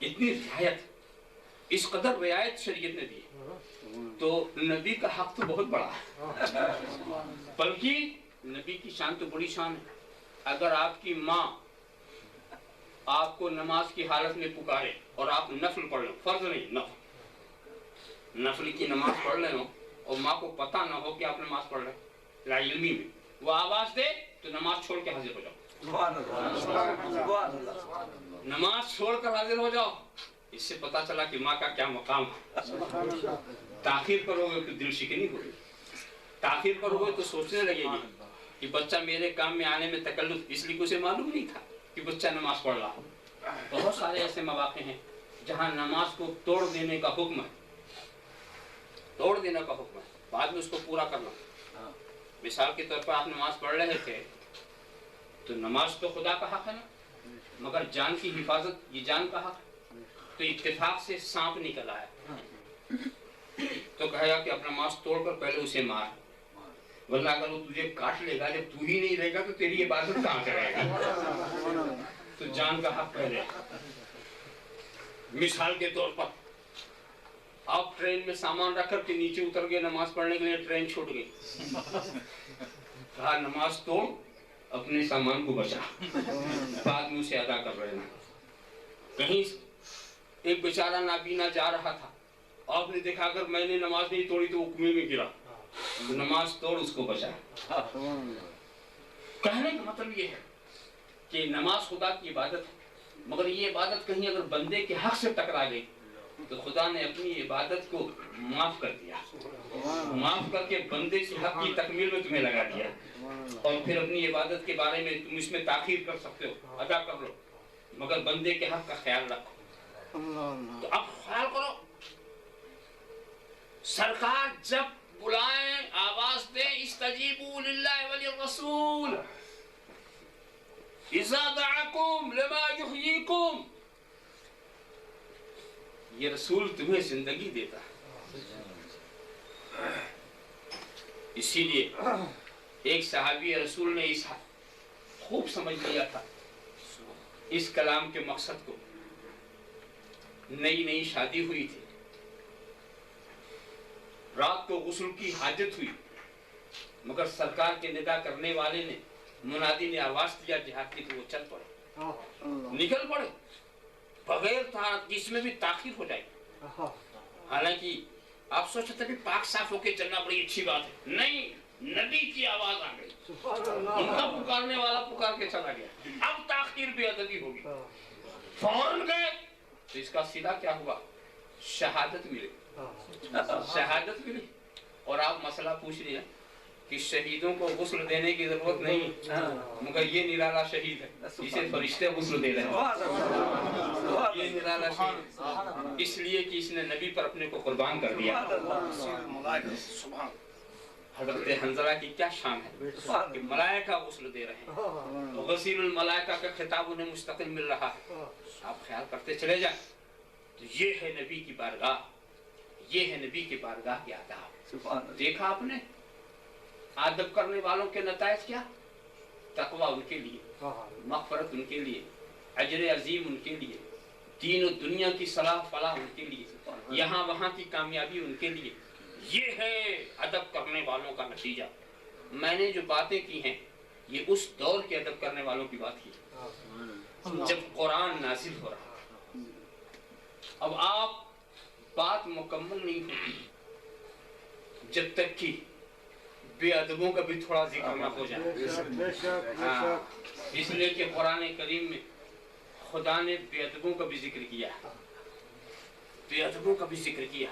Speaker 1: اتنی رعایت، اس قدر رعایت شریعت نے دی، تو نبی کا حق تو بہت بڑا ہے، بلکہ نبی کی شان تو بڑی شان ہے۔ اگر آپ کی ماں آپ کو نماز کی حالت میں پکارے اور آپ نفل پڑھ لیں، فرض نہیں، نفل کی نماز پڑھ رہے ہو اور ماں کو پتہ نہ ہو کہ آپ نماز پڑھ رہے ہیں، لا علمی میں وہ آواز دے تو نماز چھوڑ کے حاضر ہو جاؤ، نماز چھوڑ کر حاضر ہو جاؤ۔ اس سے پتا چلا کہ ماں کا کیا مقام ہے۔ تاخیر کرو گے تو دل شکنی ہوگی، تاخیر کرو گے تو سوچنے لگے گی کہ بچہ میرے کام میں آنے میں تکلف، اس لیے اسے معلوم نہیں تھا کہ بچہ نماز پڑھ رہا۔ بہت سارے ایسے مواقع ہیں جہاں نماز کو توڑ دینے کا حکم ہے، توڑ دینے کا حکم ہے، بعد میں اس کو پورا کرنا۔ مثال کے طور پر آپ نماز پڑھ رہے تھے تو نماز تو خدا کا حق ہے نا، مگر جان کی حفاظت یہ جان کا حق ہے، تو اتفاق سے سانپ نکل آیا تو کہا کہ اپنا نماز توڑ کر پہلے اسے مار، ورنہ اگر وہ تجھے کاٹ لے گا، جب تو ہی نہیں رہے گا تو تیری عبادت کہاں سے رہے گی؟ تو جان کا حق پہلے۔ مثال کے طور پر آپ ٹرین میں سامان رکھ کر کے نیچے اتر گئے نماز پڑھنے کے لیے، ٹرین چھوٹ گئی، کہا نماز توڑ اپنے سامان کو بچا، بعد میں اسے ادا کر رہے ہیں۔ کہیں ایک بیچارہ نابینا جا رہا تھا، آپ نے دیکھا اگر میں نے نماز نہیں توڑی تو وہ کنویں میں گرا، تو نماز توڑ اس کو بچا۔ کہنے کا مطلب یہ ہے کہ نماز خدا کی عبادت ہے، مگر یہ عبادت کہیں اگر بندے کے حق سے ٹکرا گئی تو خدا نے اپنی عبادت کو معاف کر دیا، معاف کر کے بندے کے حق کی تکمیل میں تمہیں لگا دیا، اور پھر اپنی عبادت کے بارے میں تم اس میں تاخیر کر سکتے ہو، ادا کر لو، مگر بندے کے حق کا خیال رکھو۔ تو اب خیال کرو، سرکار جب بلائیں آواز دیں استجیبوا للہ وللرسول اذا دعاکم لما یحییکم، یہ رسول تمہیں زندگی دیتا ہے۔ اسی لیے ایک صحابی رسول نے اس خوب سمجھ لیا تھا اس کلام کے مقصد کو۔ نئی نئی شادی ہوئی تھی، رات کو غسل کی حاجت ہوئی، مگر سرکار کے ندا کرنے والے نے، منادی نے آواز دیا جہاد کی، تو وہ چل پڑے، نکل پڑے بغیر جس میں بھی تاخیر ہو جائے۔ حالانکہ آپ سوچتے کہ پاک صاف ہو کے چلنا بڑی اچھی بات ہے، نہیں، نبی کی آواز آ گئی، ان کا پکارنے والا پکار کے چلا گیا، اب تاخیر بے ادبی ہوگی، فوراً گئے تو اس کا سیدھا کیا ہوا؟ شہادت ملی، شہادت ملی۔ اور آپ مسئلہ پوچھ رہے ہیں کہ شہیدوں کو غسل دینے کی ضرورت نہیں، مگر یہ نرالا شہید ہے، اسے فرشتے غسل دے رہے ہیں، یہ نرالا شہید اس لیے کہ اس نے نبی پر اپنے کو قربان کر دیا۔ حضرت حنظلہ کی کیا شان ہے کہ ملائکہ غسل دے رہے ہیں، غسیل الملائکہ کا خطاب انہیں مستقل مل رہا ہے۔ آپ خیال کرتے چلے جائیں تو یہ ہے نبی کی بارگاہ، یہ ہے نبی کی بارگاہ کے آداب۔ دیکھا آپ نے ادب کرنے والوں کے نتائج کیا؟ تقویٰ ان کے لیے، مغفرت ان کے لیے، اجر عظیم ان کے لیے، دین و دنیا کی صلاح فلاح ان کے لیے، یہاں وہاں کی کامیابی ان کے لیے۔ یہ ہے ادب کرنے والوں کا نتیجہ۔ میں نے جو باتیں کی ہیں یہ اس دور کے ادب کرنے والوں کی بات کی جب قرآن نازل ہو رہا۔ اب آپ بات مکمل نہیں ہوتی جب تک کہ بے ادبوں کا بھی تھوڑا ذکر نہ ہو جائے۔ اس لیے کہ قرآن کریم میں خدا نے بے ادبوں کا بھی ذکر کیا، بے ادبوں کا بھی ذکر کیا۔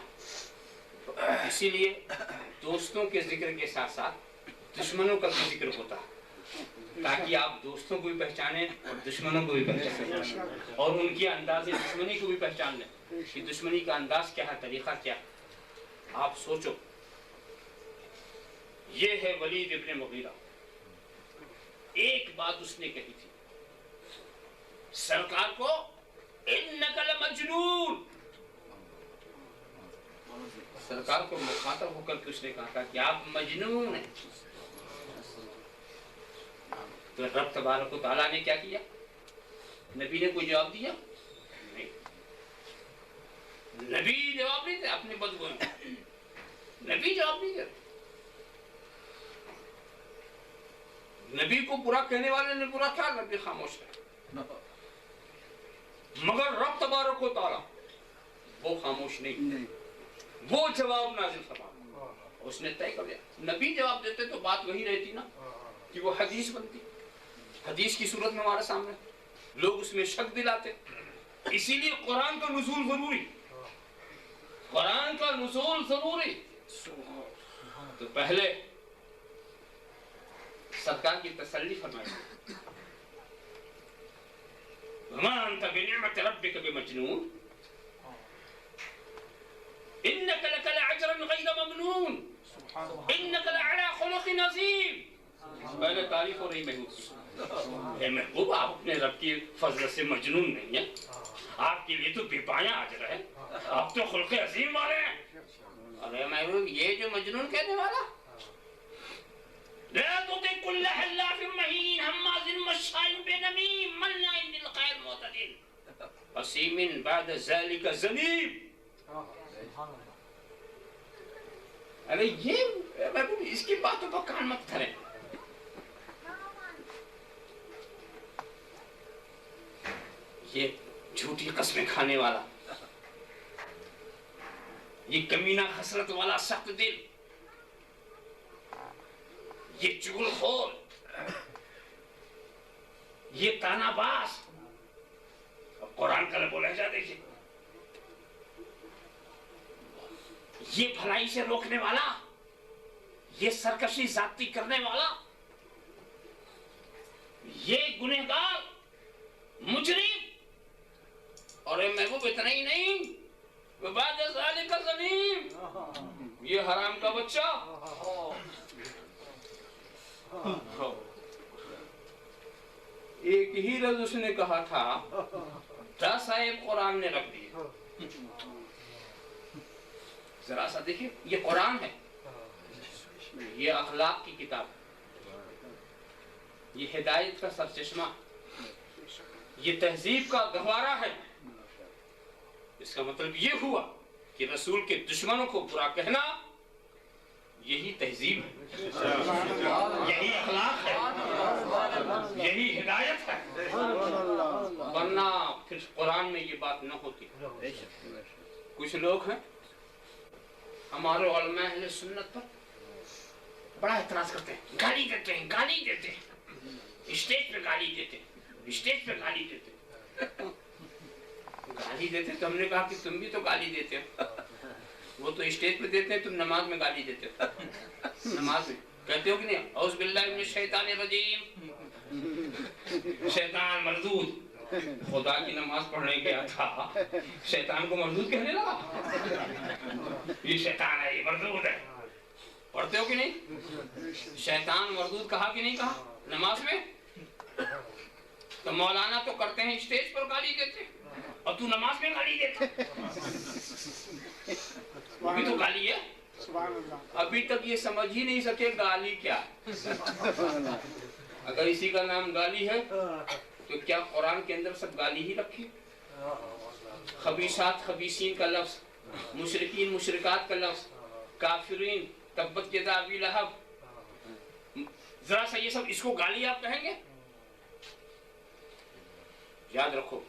Speaker 1: اسی لیے دوستوں کے ذکر کے ساتھ ساتھ دشمنوں کا بھی ذکر ہوتا ہے، تاکہ آپ دوستوں کو بھی پہچانیں اور دشمنوں کو بھی پہچانیں، اور ان کی انداز دشمنی کو بھی پہچان لیں کہ دشمنی کا انداز کیا ہے، طریقہ کیا ہے۔ آپ سوچو، یہ ہے ولید ابن مغیرہ، ایک بات اس نے کہی تھی سرکار کو، انک لمجنون، سرکار کو مخاطب ہو کر کے اس نے کہا کہ آپ مجنون ہیں۔ تو رب تبارک و تعالیٰ نے کیا کیا؟ نبی نے کوئی جواب دیا؟ نہیں، نبی جواب نہیں دے اپنے بدگوئے نبی جواب نہیں دے نبی کو برا کہنے والے نے برا کیا نبی خاموش ہے مگر رب تبارک و تعالی وہ خاموش نہیں وہ جواب نازل فرما اس نے طے کر دیا نبی جواب دیتے تو بات وہی رہتی نا کہ وہ حدیث بنتی حدیث کی صورت میں ہمارے سامنے لوگ اس میں شک دلاتے اسی لیے قرآن کا نزول ضروری قرآن کا نزول ضروری تو پہلے سرکار کی تسلی فرمائی وما انت بنعمت ربک بمجنون انک لک لعجرا غیر ممنون انک لعلی خلق عظیم پہلے تعریف ہو رہی محبوب کی اے محبوب آپ اپنے رب کی فضل سے مجنون نہیں ہیں آپ کے لیے تو بے پایا اجر ہے آپ تو خلق عظیم والے ہیں ارے محبوب یہ جو مجنون کہنے والا لا تطع كل حلاف مهين هماز مشاء بنميم مناع للخير معتد عصيم بعد ذلك زنيم ارے یہ محبوب اس کی باتوں پر کان مت دھریں یہ جھوٹی قسمیں کھانے والا یہ کمینہ خسرت والا سخت دل یہ چغل خور یہ تانا باز اب قرآن کا لب و لہجہ دیکھیں یہ بھلائی سے روکنے والا یہ سرکشی ذاتی کرنے والا یہ گنہگار مجرم اور اے محبوب اتنا ہی نہیں وبعد ذالک زنیم یہ حرام کا بچہ ایک ہی لفظ اس نے کہا تھا 10 آیت قرآن نے رکھ دی ذرا سا دیکھیں یہ قرآن ہے یہ اخلاق کی کتاب یہ ہدایت کا سرچشمہ یہ تہذیب کا گہوارہ ہے اس کا مطلب یہ ہوا کہ رسول کے دشمنوں کو برا کہنا یہی تہذیب ہے یہی اخلاق ہے یہی ہدایت ہے ورنہ پھر قرآن میں یہ بات نہ ہوتی کچھ لوگ ہیں ہمارے علماء اہل سنت پر بڑا اعتراض کرتے ہیں گالی دیتے ہیں اسٹیج پہ گالی دیتے تو ہم نے کہا کہ تم بھی تو گالی دیتے ہو وہ تو اسٹیج پہ دیتے ہیں تم نماز میں گالی دیتے ہو نماز میں کہتے ہو کہ نہیں اعوذ باللہ من الشیطان الرجیم شیطان مردود خدا کی نماز پڑھنے گیا تھا شیطان کو مردود کہنے لگا یہ شیطان ہے یہ مردود ہے پڑھتے ہو کہ نہیں شیطان مردود کہا کہ نہیں کہا نماز میں تو مولانا تو کرتے ہیں اسٹیج پر گالی دیتے اور تو نماز میں گالی دیتے وہ بھی تو گالی ہے ابھی تک یہ سمجھ ہی نہیں سکے گالی کیا اگر اسی کا نام گالی ہے تو کیا قرآن کے اندر سب گالی ہی رکھے خبیثات خبیثین کا لفظ مشرکین مشرکات کا لفظ کافرین تبت یدا ابی لہب ذرا سا یہ سب اس کو گالی آپ کہیں گے یاد رکھو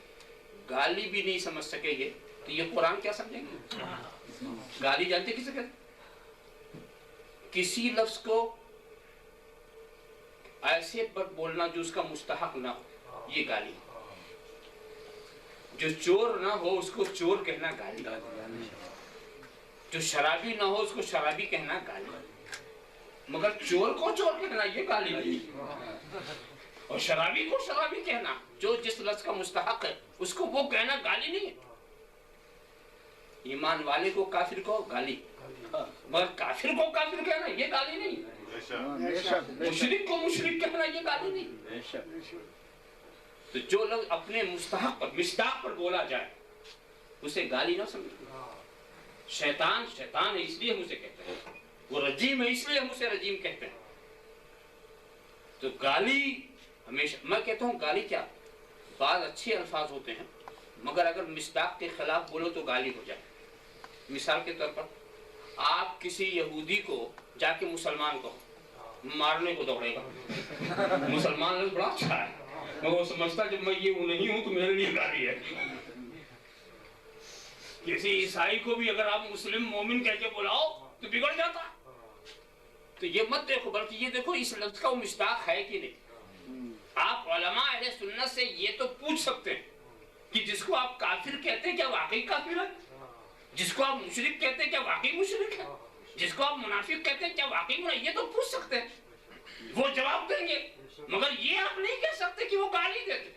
Speaker 1: گالی بھی نہیں سمجھ سکے یہ تو یہ قرآن کیا سمجھیں گے گالی جانتے کسے کہتے کسی لفظ کو ایسے پر بولنا جو اس کا مستحق نہ ہو یہ گالی جو چور نہ ہو اس کو چور کہنا گالی جو شرابی نہ ہو اس کو شرابی کہنا گالی مگر چور کو چور کہنا یہ گالی نہیں اور شرابی کو شرابی کہنا جو جس لفظ کا مستحق ہے اس کو وہ کہنا گالی نہیں ہے ایمان والے کو کافر کو گالی مگر کافر کو کافر کہنا یہ گالی نہیں مشرک کو مشرک کہنا یہ گالی نہیں تو جو لوگ اپنے مستحق پر مصداق پر بولا جائے اسے گالی نہ سمجھو شیطان شیطان ہے اس لیے ہم اسے کہتے ہیں وہ رجیم ہے اس لیے ہم اسے رجیم کہتے ہیں تو گالی ہمیشہ میں کہتا ہوں گالی کیا بعض اچھے الفاظ ہوتے ہیں مگر اگر مصداق کے خلاف بولو تو گالی ہو جائے مثال کے طور پر آپ کسی یہودی کو جا کے مسلمان کو مارنے کو دوڑے گا، مسلمان لوگ بڑا اچھا ہے، میں وہ سمجھتا جب میں یہ نہیں ہوں تو میرے لیے گالی ہے۔ کسی عیسائی کو بھی اگر آپ مسلم مومن کہہ کے بلاؤ تو بگڑ جاتا۔ تو یہ مت دیکھو، بلکہ یہ دیکھو اس لفظ کا وہ مصداق ہے کہ نہیں۔ آپ علماء اہل سنت سے یہ تو پوچھ سکتے ہیں کہ جس کو آپ کافر کہتے ہیں کیا واقعی کافر ہے، جس کو آپ مشرک کہتے ہیں کیا واقعی مشرک ہے، جس کو آپ منافق کہتے ہیں کیا واقعی منافق، یہ تو پوچھ سکتے ہیں، وہ جواب دیں گے، مگر یہ آپ نہیں کہہ سکتے کہ وہ گالی دیتے۔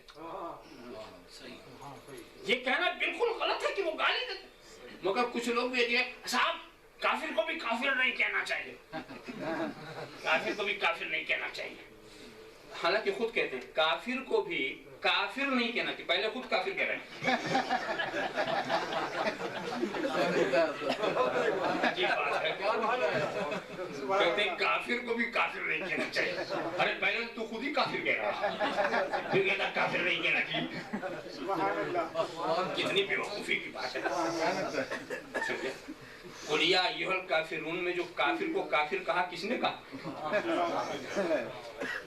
Speaker 1: یہ کہنا بالکل غلط ہے کہ وہ گالی دیتے، مگر کچھ لوگ بھی یہ صاحب کافر کو بھی کافر نہیں کہنا چاہیے، کافر کو بھی کافر نہیں کہنا چاہیے، حالانکہ خود کہتے ہیں کافر کو بھی کافر نہیں کہنا چاہیے، پہلے خود کافر کہہ رہے ہیں۔ یہ بات ہے، کہتے ہیں کافر کو بھی کافر نہیں کہنا چاہیے، ارے پہلے تو خود ہی کافر کہہ رہا ہے، تو کہتا کافر نہیں کہنا چاہیے، کتنی بے وقوفی کی بات ہے۔ قُلْ يَا أَيُّهَا الْكَافِرُونَ میں جو کافر کو کافر کہا کس نے کہا؟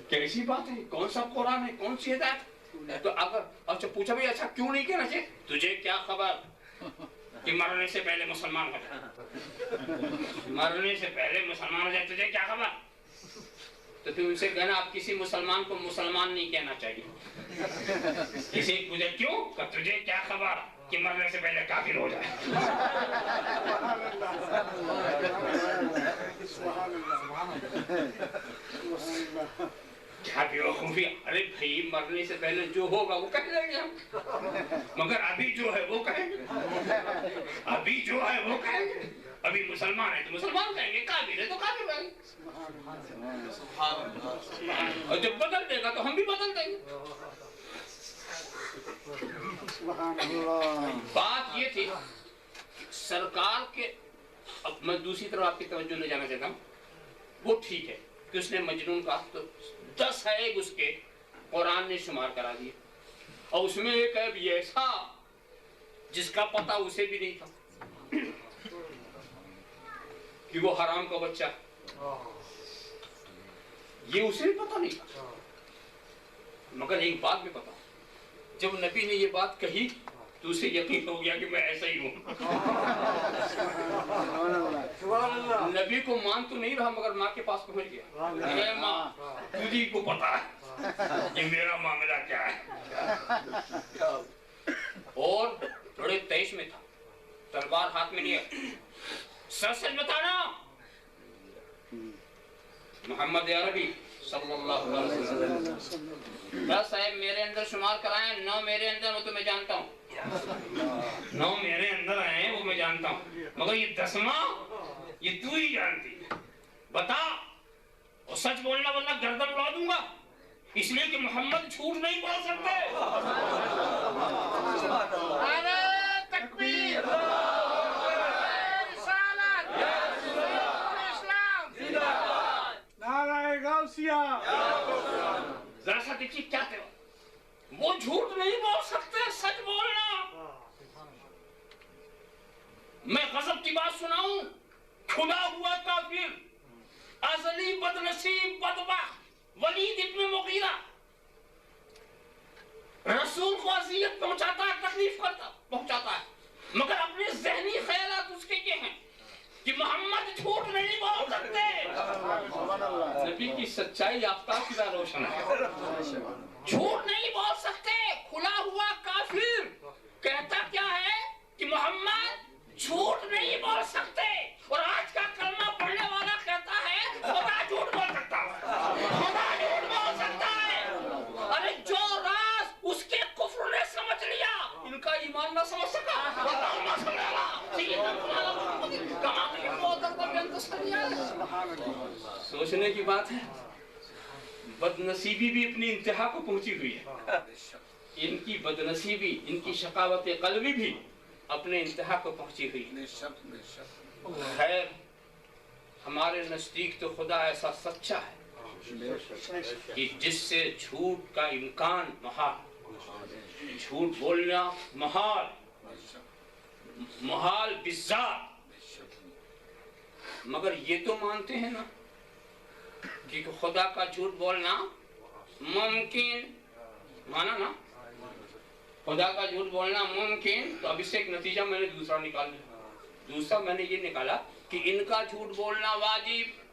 Speaker 1: کیسی بات ہے، کون سا قرآن ہے، کون سی ہدایت؟ تو اگر اچھا پوچھا بھی اچھا کیوں نہیں کہنا چاہیے، تجھے کیا خبر کہ مرنے سے پہلے مسلمان ہو جائے، مرنے سے پہلے مسلمان ہو جائے، تجھے کیا خبر؟ تو تم ان سے کہنا آپ کسی مسلمان کو مسلمان نہیں کہنا چاہیے، کسی مجھے کیوں کہ تجھے کیا خبر کہ مرنے سے پہلے کافر ہو جائے۔ کیا بیوقوفی، ارے بھائی مرنے سے پہلے جو ہوگا وہ کہہ لیں گے ہم، مگر ابھی جو ہے وہ کہیں گے، ابھی جو ہے وہ کہیں گے، ابھی مسلمان ہے تو مسلمان کہیں گے، کافر ہے تو کافر کہیں گے، اور جب بدل دے گا تو ہم بھی بدل دیں گے۔ بات یہ تھی سرکار کے، اب میں دوسری طرف آپ کی توجہ لے جانا چاہتا ہوں، وہ ٹھیک ہے کہ اس نے مجنون کہا تو 10 ہے اس کے قرآن نے شمار کرا دیا، اور اس میں ایک ہے بھی ایسا جس کا پتہ اسے بھی نہیں تھا کہ وہ حرام کا بچہ، یہ اسے بھی پتہ نہیں تھا، مگر ایک بات میں پتہ، جب نبی نے یہ بات کہی تو اسے یقین ہو گیا کہ میں ایسا ہی ہوں۔ نبی کو مان تو نہیں رہا مگر ماں کے پاس پہنچ گیا، اے ماں تجھی کو پتا ہے کہ میرا معاملہ کیا ہے، اور بڑے تیش میں تھا، تلوار ہاتھ میں نہیں ہے، سچ بتانا محمد عربی صلی اللہ علیہ وسلم، 10 ہے میرے اندر شمار کرائیں، 9 میرے اندر وہ تو میں جانتا ہوں، 9 میرے اندر ہیں وہ میں جانتا ہوں، مگر یہ 10واں یہ تو ہی جانتی ہے، بتا، اور سچ بولنا ورنہ گردن اڑا دوں گا، اس لیے کہ محمد جھوٹ نہیں بول سکتے۔
Speaker 2: نعرہ تکبیر، رسالت، اسلام،
Speaker 3: نعرہ غوثیہ،
Speaker 1: ذرا سا دیکھیے کیا کہو، وہ جھوٹ نہیں بول سکتے، سچ بولنا۔ میں غضب کی بات سناؤں، کھلا ہوا کافر، ازلی بدنصیب بدبخت ولید ابن مغیرہ رسول کو اذیت پہنچاتا ہے، تکلیف کرتا پہنچاتا ہے، مگر اپنے ذہنی خیالات اس کے یہ ہیں کہ محمد جھوٹ نہیں بول سکتے۔ نبی کی سچائی آفتاب کی طرح روشن ہے، جھوٹ نہیں بول سکتے، کھلا ہوا کافر کہتا کیا ہے کہ محمد جھوٹ نہیں بول سکتے، اور آج کا کلمہ پڑھنے والا کہتا ہے خدا جھوٹ بول سکتا ہے، خدا جھوٹ بول سکتا ہے۔ ارے جو راز اس کے کفر نے سمجھ لیا، ان کا ایمان نہ سمجھ سکا، سوچنے کی بات ہے، بدنصیبی بھی اپنی انتہا کو پہنچی ہوئی ہے، ان کی بدنصیبی، ان کی شقاوت قلبی بھی اپنے انتہا کو پہنچی ہوئی ہے۔ خیر ہمارے نزدیک تو خدا ایسا سچا ہے کہ جس سے جھوٹ کا امکان محال، جھوٹ بولنا محال، محال بالذات، مگر یہ تو مانتے ہیں نا کہ خدا کا جھوٹ بولنا ممکن، مانا نا خدا کا جھوٹ بولنا ممکن، تو اب اس سے ایک نتیجہ میں نے دوسرا نکال لیا. دوسرا میں نے یہ نکالا کہ ان کا جھوٹ بولنا واجب.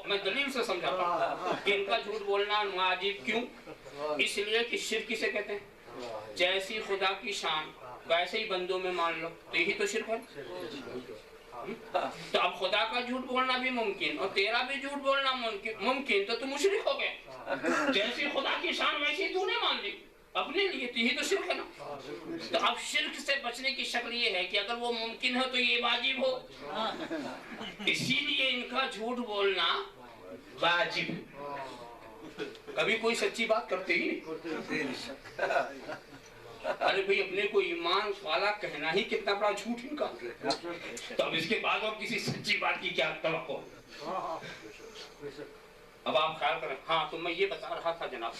Speaker 1: میں دلیل سے سمجھاتا ہوں کہ ان کا جھوٹ بولنا واجب. کیوں؟ اس لیے کہ شرک کسے کہتے ہیں؟ جیسی خدا کی شان ویسے ہی بندوں میں مان لو، تو یہی تو شرک ہے. تو اب خدا کا جھوٹ بولنا بھی ممکن اور تیرا بھی جھوٹ بولنا ممکن، تو تم مشرک ہو گئے. جیسی خدا کی شان ویسی تو نے مان لی اپنے لیے، تو یہی تو شرک ہے نا. تو اب شرک سے بچنے کی شکل یہ ہے کہ اگر وہ ممکن ہو تو یہ واجب ہو. اسی لیے ان کا جھوٹ بولنا واجب. کبھی کوئی سچی بات کرتے ہی نہیں. ارے بھئی اپنے کو ایمان والا کہنا ہی کتنا بڑا جھوٹ ان کا. تو اب اس کے بعد اور کسی سچی بات کی کیا توقع؟ اب آپ خیال کریں. ہاں تو میں یہ بتا رہا تھا جناب،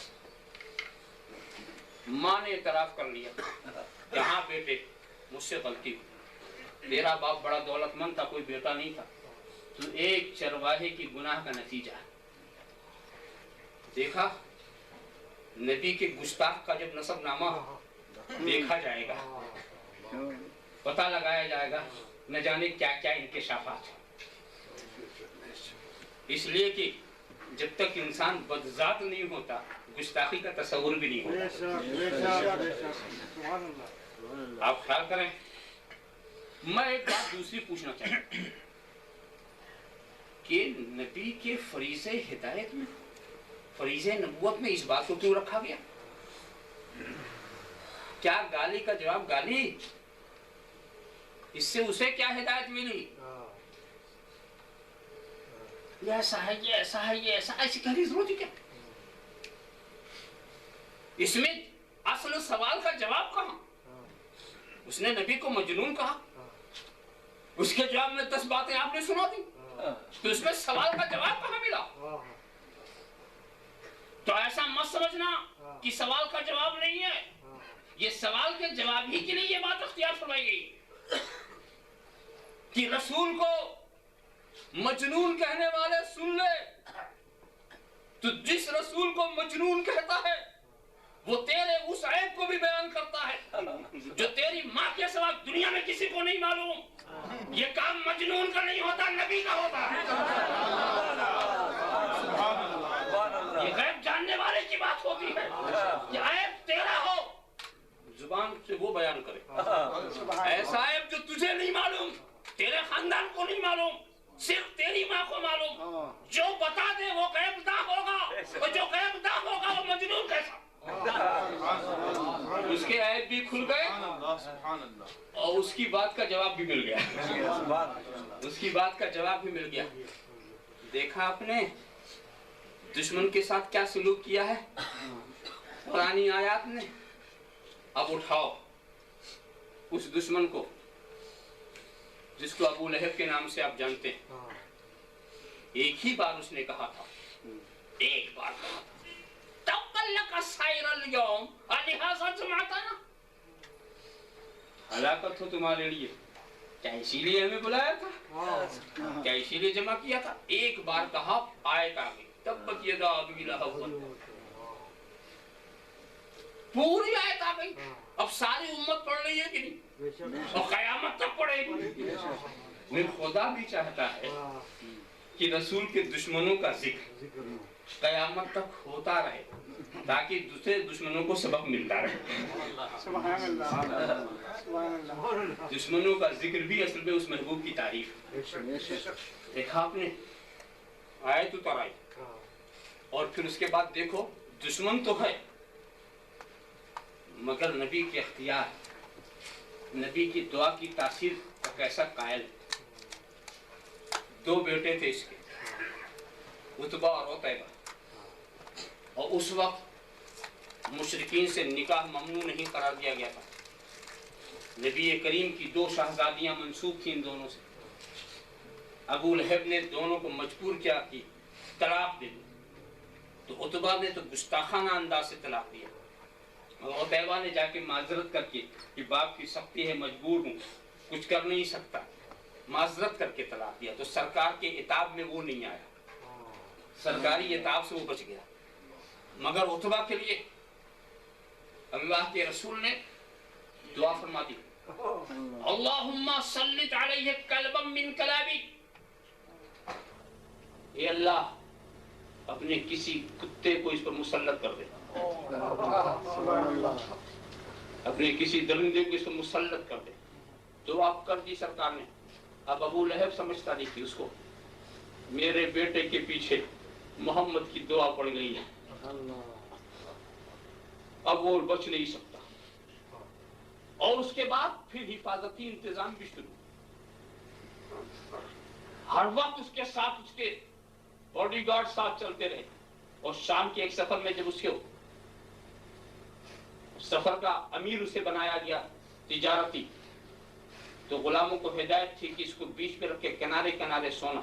Speaker 1: ماں نے اعتراف کر لیا کہ ہاں بیٹے مجھ سے غلطی ہوئی، تیرا باپ بڑا دولت مند تھا، کوئی بیٹا نہیں تھا، تو ایک چرواہے کی گناہ کا نتیجہ. دیکھا نبی کے گستاخ کا جب نسب نامہ دیکھا جائے گا، پتہ لگایا جائے گا، نہ جانے کیا کیا انکشافات ہیں. اس لیے کہ جب تک انسان بدذات نہیں ہوتا گستاخی کا تصور بھی نہیں ہوتا. آپ خیال کریں. میں ایک بات دوسری پوچھنا چاہتا ہوں کہ نبی کے فریضہ ہدایت میں، فریضہ نبوت میں اس بات کو کیوں رکھا گیا؟ کیا گالی کا جواب گالی؟ اس سے اسے کیا ہدایت ملی؟ یہ ایسا ہے، یہ ایسا ہے، یہ ایسا، ایسی کہنے کی ضرورت ہے کیا؟ اس میں اصل سوال کا جواب کہاں؟ اس نے نبی کو مجنون کہا، اس کے جواب میں 10 باتیں آپ نے سنا دی، تو اس میں سوال کا جواب کہاں ملا؟ تو ایسا مت سمجھنا کہ سوال کا جواب نہیں ہے. یہ سوال کے جواب ہی کے لیے یہ بات اختیار فرمائی گئی کہ رسول کو مجنون کہنے والے سن لے. تو جس رسول کو مجنون کہتا ہے وہ تیرے اس عیب کو بھی بیان کرتا ہے جو تیری ماں کے سوا دنیا میں کسی کو نہیں معلوم. یہ کام مجنون کا نہیں ہوتا، نبی کا ہوتا ہے. یہ غیب جاننے والے کی بات ہوتی ہے. یہ عیب تیرا ہو، زبان سے وہ بیان کرے. ایسا عیب جو تجھے نہیں معلوم، تیرے خاندان کو نہیں معلوم، صرف تیری ماں کو معلوم. جو بتا دے وہ غیب داں ہوگا، اور جو غیب داں ہوگا وہ مجنون کیسا. اس کے عیب بھی کھل گئے اور اس کی بات کا جواب بھی مل گیا. اس کی بات کا جواب بھی مل گیا. دیکھا آپ نے دشمن کے ساتھ کیا سلوک کیا ہے قرآنی آیات نے. اب اٹھاؤ اس دشمن کو جس کو ابو لہب کے نام سے آپ جانتے ہیں. ایک ہی بار اس نے کہا تھا، ایک بار کہا تھا، تَقَلَّقَ سَائِرَ الْيَوْمِ أَلِهَذَا جَمَعْتَنَا. ہلاکت ہو تمہارے لیے، کیا اسی لیے ہمیں بلایا تھا؟ کیا اسی لیے جمع کیا تھا؟ ایک بار کہا، آیت آ گئی، تبت یدا ابی لہب وتب. پوری آیت آ گئی. اب ساری امت پڑھ رہی ہے کہ نہیں؟ اور قیامت تک پڑھے گی. میرا خدا بھی چاہتا ہے کہ رسول کے دشمنوں کا ذکر قیامت تک ہوتا رہے تاکہ دوسرے دشمنوں کو سبق ملتا رہے. دشمنوں کا ذکر بھی اصل میں اس محبوب کی تعریف. دیکھا آپ نے آیت اتر آئی اور پھر اس کے بعد دیکھو دشمن تو ہے مگر نبی کے اختیار، نبی کی دعا کی تاثیر کا کیسا قائل. 2 بیٹے تھے اس کے، عتبہ اور عتیبہ، اور اس وقت مشرکین سے نکاح ممنوع نہیں قرار دیا گیا تھا. نبی کریم کی 2 شہزادیاں منسوب تھیں ان دونوں سے. ابو لہب نے دونوں کو مجبور کیا کہ طلاق دے دو، تو عتبہ نے تو گستاخانہ انداز سے طلاق دیا. عتیبہ نے جا کے معذرت کر کے کہ باپ کی سختی ہے، مجبور ہوں، کچھ کر نہیں سکتا، معذرت کر کے طلاق دیا، تو سرکار کے عتاب میں وہ نہیں آیا، سرکاری عتاب سے وہ بچ گیا۔ مگر عتبہ کے لیے اللہ کے رسول نے دعا فرما دی، اللہم سلط علیہ کلبا من کلابی، اے اللہ اپنے کسی کتے کو اس پر مسلط کر دے، اپنے کسی درندے کو اس پر مسلط کر دے۔ دعا کر دی سرکار نے۔ اب ابو لہب سمجھتا نہیں تھی اس کو، میرے بیٹے کے پیچھے محمد کی دعا پڑ گئی ہے، اب وہ بچ نہیں سکتا۔ اور اس کے بعد پھر حفاظتی انتظام بھی شروع، ہر وقت اس کے ساتھ اس کے باڈی گارڈ ساتھ چلتے رہے۔ اور شام کے ایک سفر میں جب اس کے سفر کا امیر اسے بنایا گیا تجارتی، تو غلاموں کو ہدایت تھی کہ اس کو بیچ میں رکھ کے کنارے کنارے سونا۔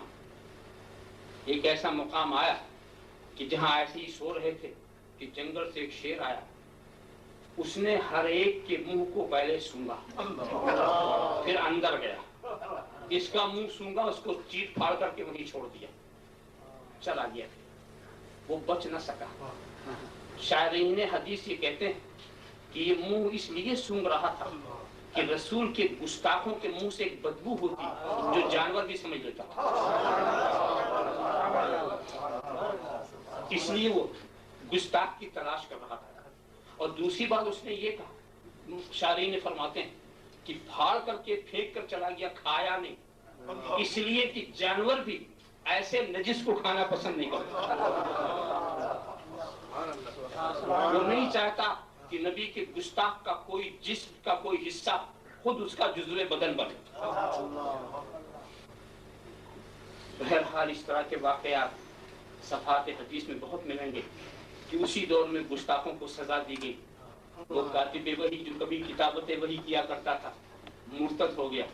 Speaker 1: ایک ایسا مقام آیا کہ جہاں ایسے ہی سو رہے تھے کہ جنگل سے ایک شیر آیا، اس نے ہر ایک کے منہ کو پہلے سونگا، پھر اندر گیا، اس کا منہ سونگا، اس کو چیٹ پھاڑ کر کے وہیں چھوڑ دیا، چلا گیا، وہ بچ نہ سکا۔ شاعرین حدیث یہ کہتے ہیں کہ یہ منہ اس لیے سونگ رہا تھا کہ رسول کے گستاخوں کے منہ سے ایک بدبو ہوتی جو جانور بھی سمجھ لیتا، اس لیے وہ گستاخ کی تلاش کر رہا تھا۔ اور دوسری بات اس نے یہ کہا، شاعرین فرماتے ہیں کہ پھاڑ کر کے پھینک کر چلا گیا، کھایا نہیں، اس لیے کہ جانور بھی ایسے نجس کو کھانا پسند نہیں کرتا، وہ نہیں چاہتا کہ نبی کے گستاخ کا کوئی جسم کا کوئی حصہ خود اس کا جزو بدن بنے۔ بہرحال اس طرح کے واقعات صفحات حدیث میں بہت ملیں گے کہ اسی دور میں گستاخوں کو سزا دی گئی۔ وہ کاتب وحی جو کبھی کتابت وحی کیا کرتا تھا مرتد ہو گیا،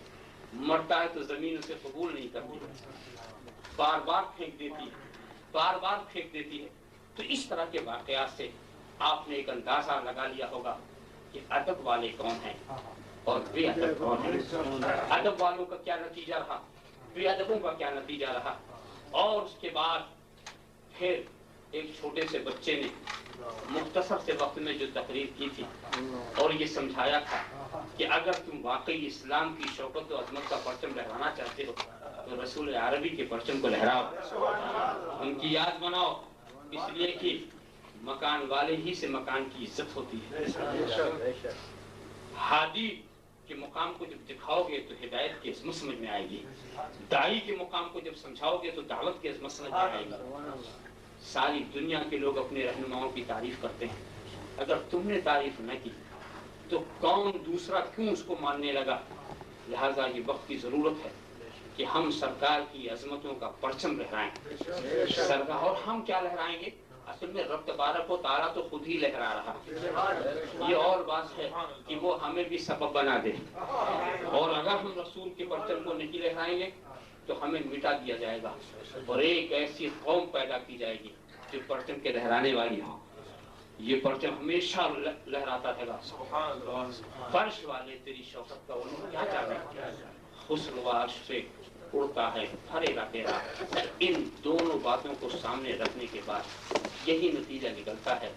Speaker 1: مرتا ہے تو زمین اسے قبول نہیں کرتی، بار بار پھینک دیتی ہے، بار بار پھینک دیتی ہے۔ تو اس طرح کے واقعات سے آپ نے ایک اندازہ لگا لیا ہوگا کہ ادب والے کون ہیں اور بے ادب کون ہیں، ادب والوں کا کیا نتیجہ رہا، بے ادبوں کا کیا نتیجہ رہا۔ اور اس کے بعد پھر ایک چھوٹے سے بچے نے مختصر سے وقت میں جو تقریر کی تھی اور یہ سمجھایا تھا کہ اگر تم واقعی اسلام کی شوکت و عظمت کا پرچم لہرانا چاہتے ہو تو رسول عربی کے پرچم کو لہراؤ، ان کی یاد بناؤ، اس لیے کہ مکان والے ہی سے مکان کی عزت ہوتی ہے۔ ہادی کے مقام کو جب دکھاؤ گے تو ہدایت کی عظمت سمجھ میں آئے گی، داعی کے مقام کو جب سمجھاؤ گے تو دعوت کی عظمت سمجھ میں آئے گی۔ ساری دنیا کے لوگ اپنے رہنماؤں کی تعریف کرتے ہیں، اگر تم نے تعریف نہ کی تو کون دوسرا کیوں اس کو ماننے لگا؟ لہذا یہ وقت کی ضرورت ہے کہ ہم سرکار کی عظمتوں کا پرچم لہرائیں۔ سرکار اور ہم کیا لہرائیں گے؟ اصل میں رب تبارک و تعالیٰ تو خود ہی لہرا رہا، یہ اور بات ہے کہ وہ ہمیں بھی سبب بنا دے، اور اگر ہم رسول کے پرچم کو نہیں لہرائیں گے تو ہمیں مٹا دیا جائے گا، اور ایک ایسی قوم پیدا کی جائے گی جو پرچم کے لہرانے والی ہو۔ یہ پرچم ہمیشہ لہراتا رہے گا۔ فرش والے تیری شوکت کا علم کیا جانے، حسن و عرش سے اڑتا ہے پھرے گا تیرا۔ ان دونوں باتوں کو سامنے رکھنے کے بعد یہی نتیجہ نکلتا ہے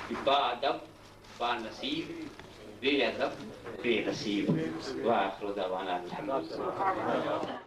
Speaker 1: کہ با ادب با نصیب، بے ادب بے نصیب۔ وآخر دعوانا الحمدللہ۔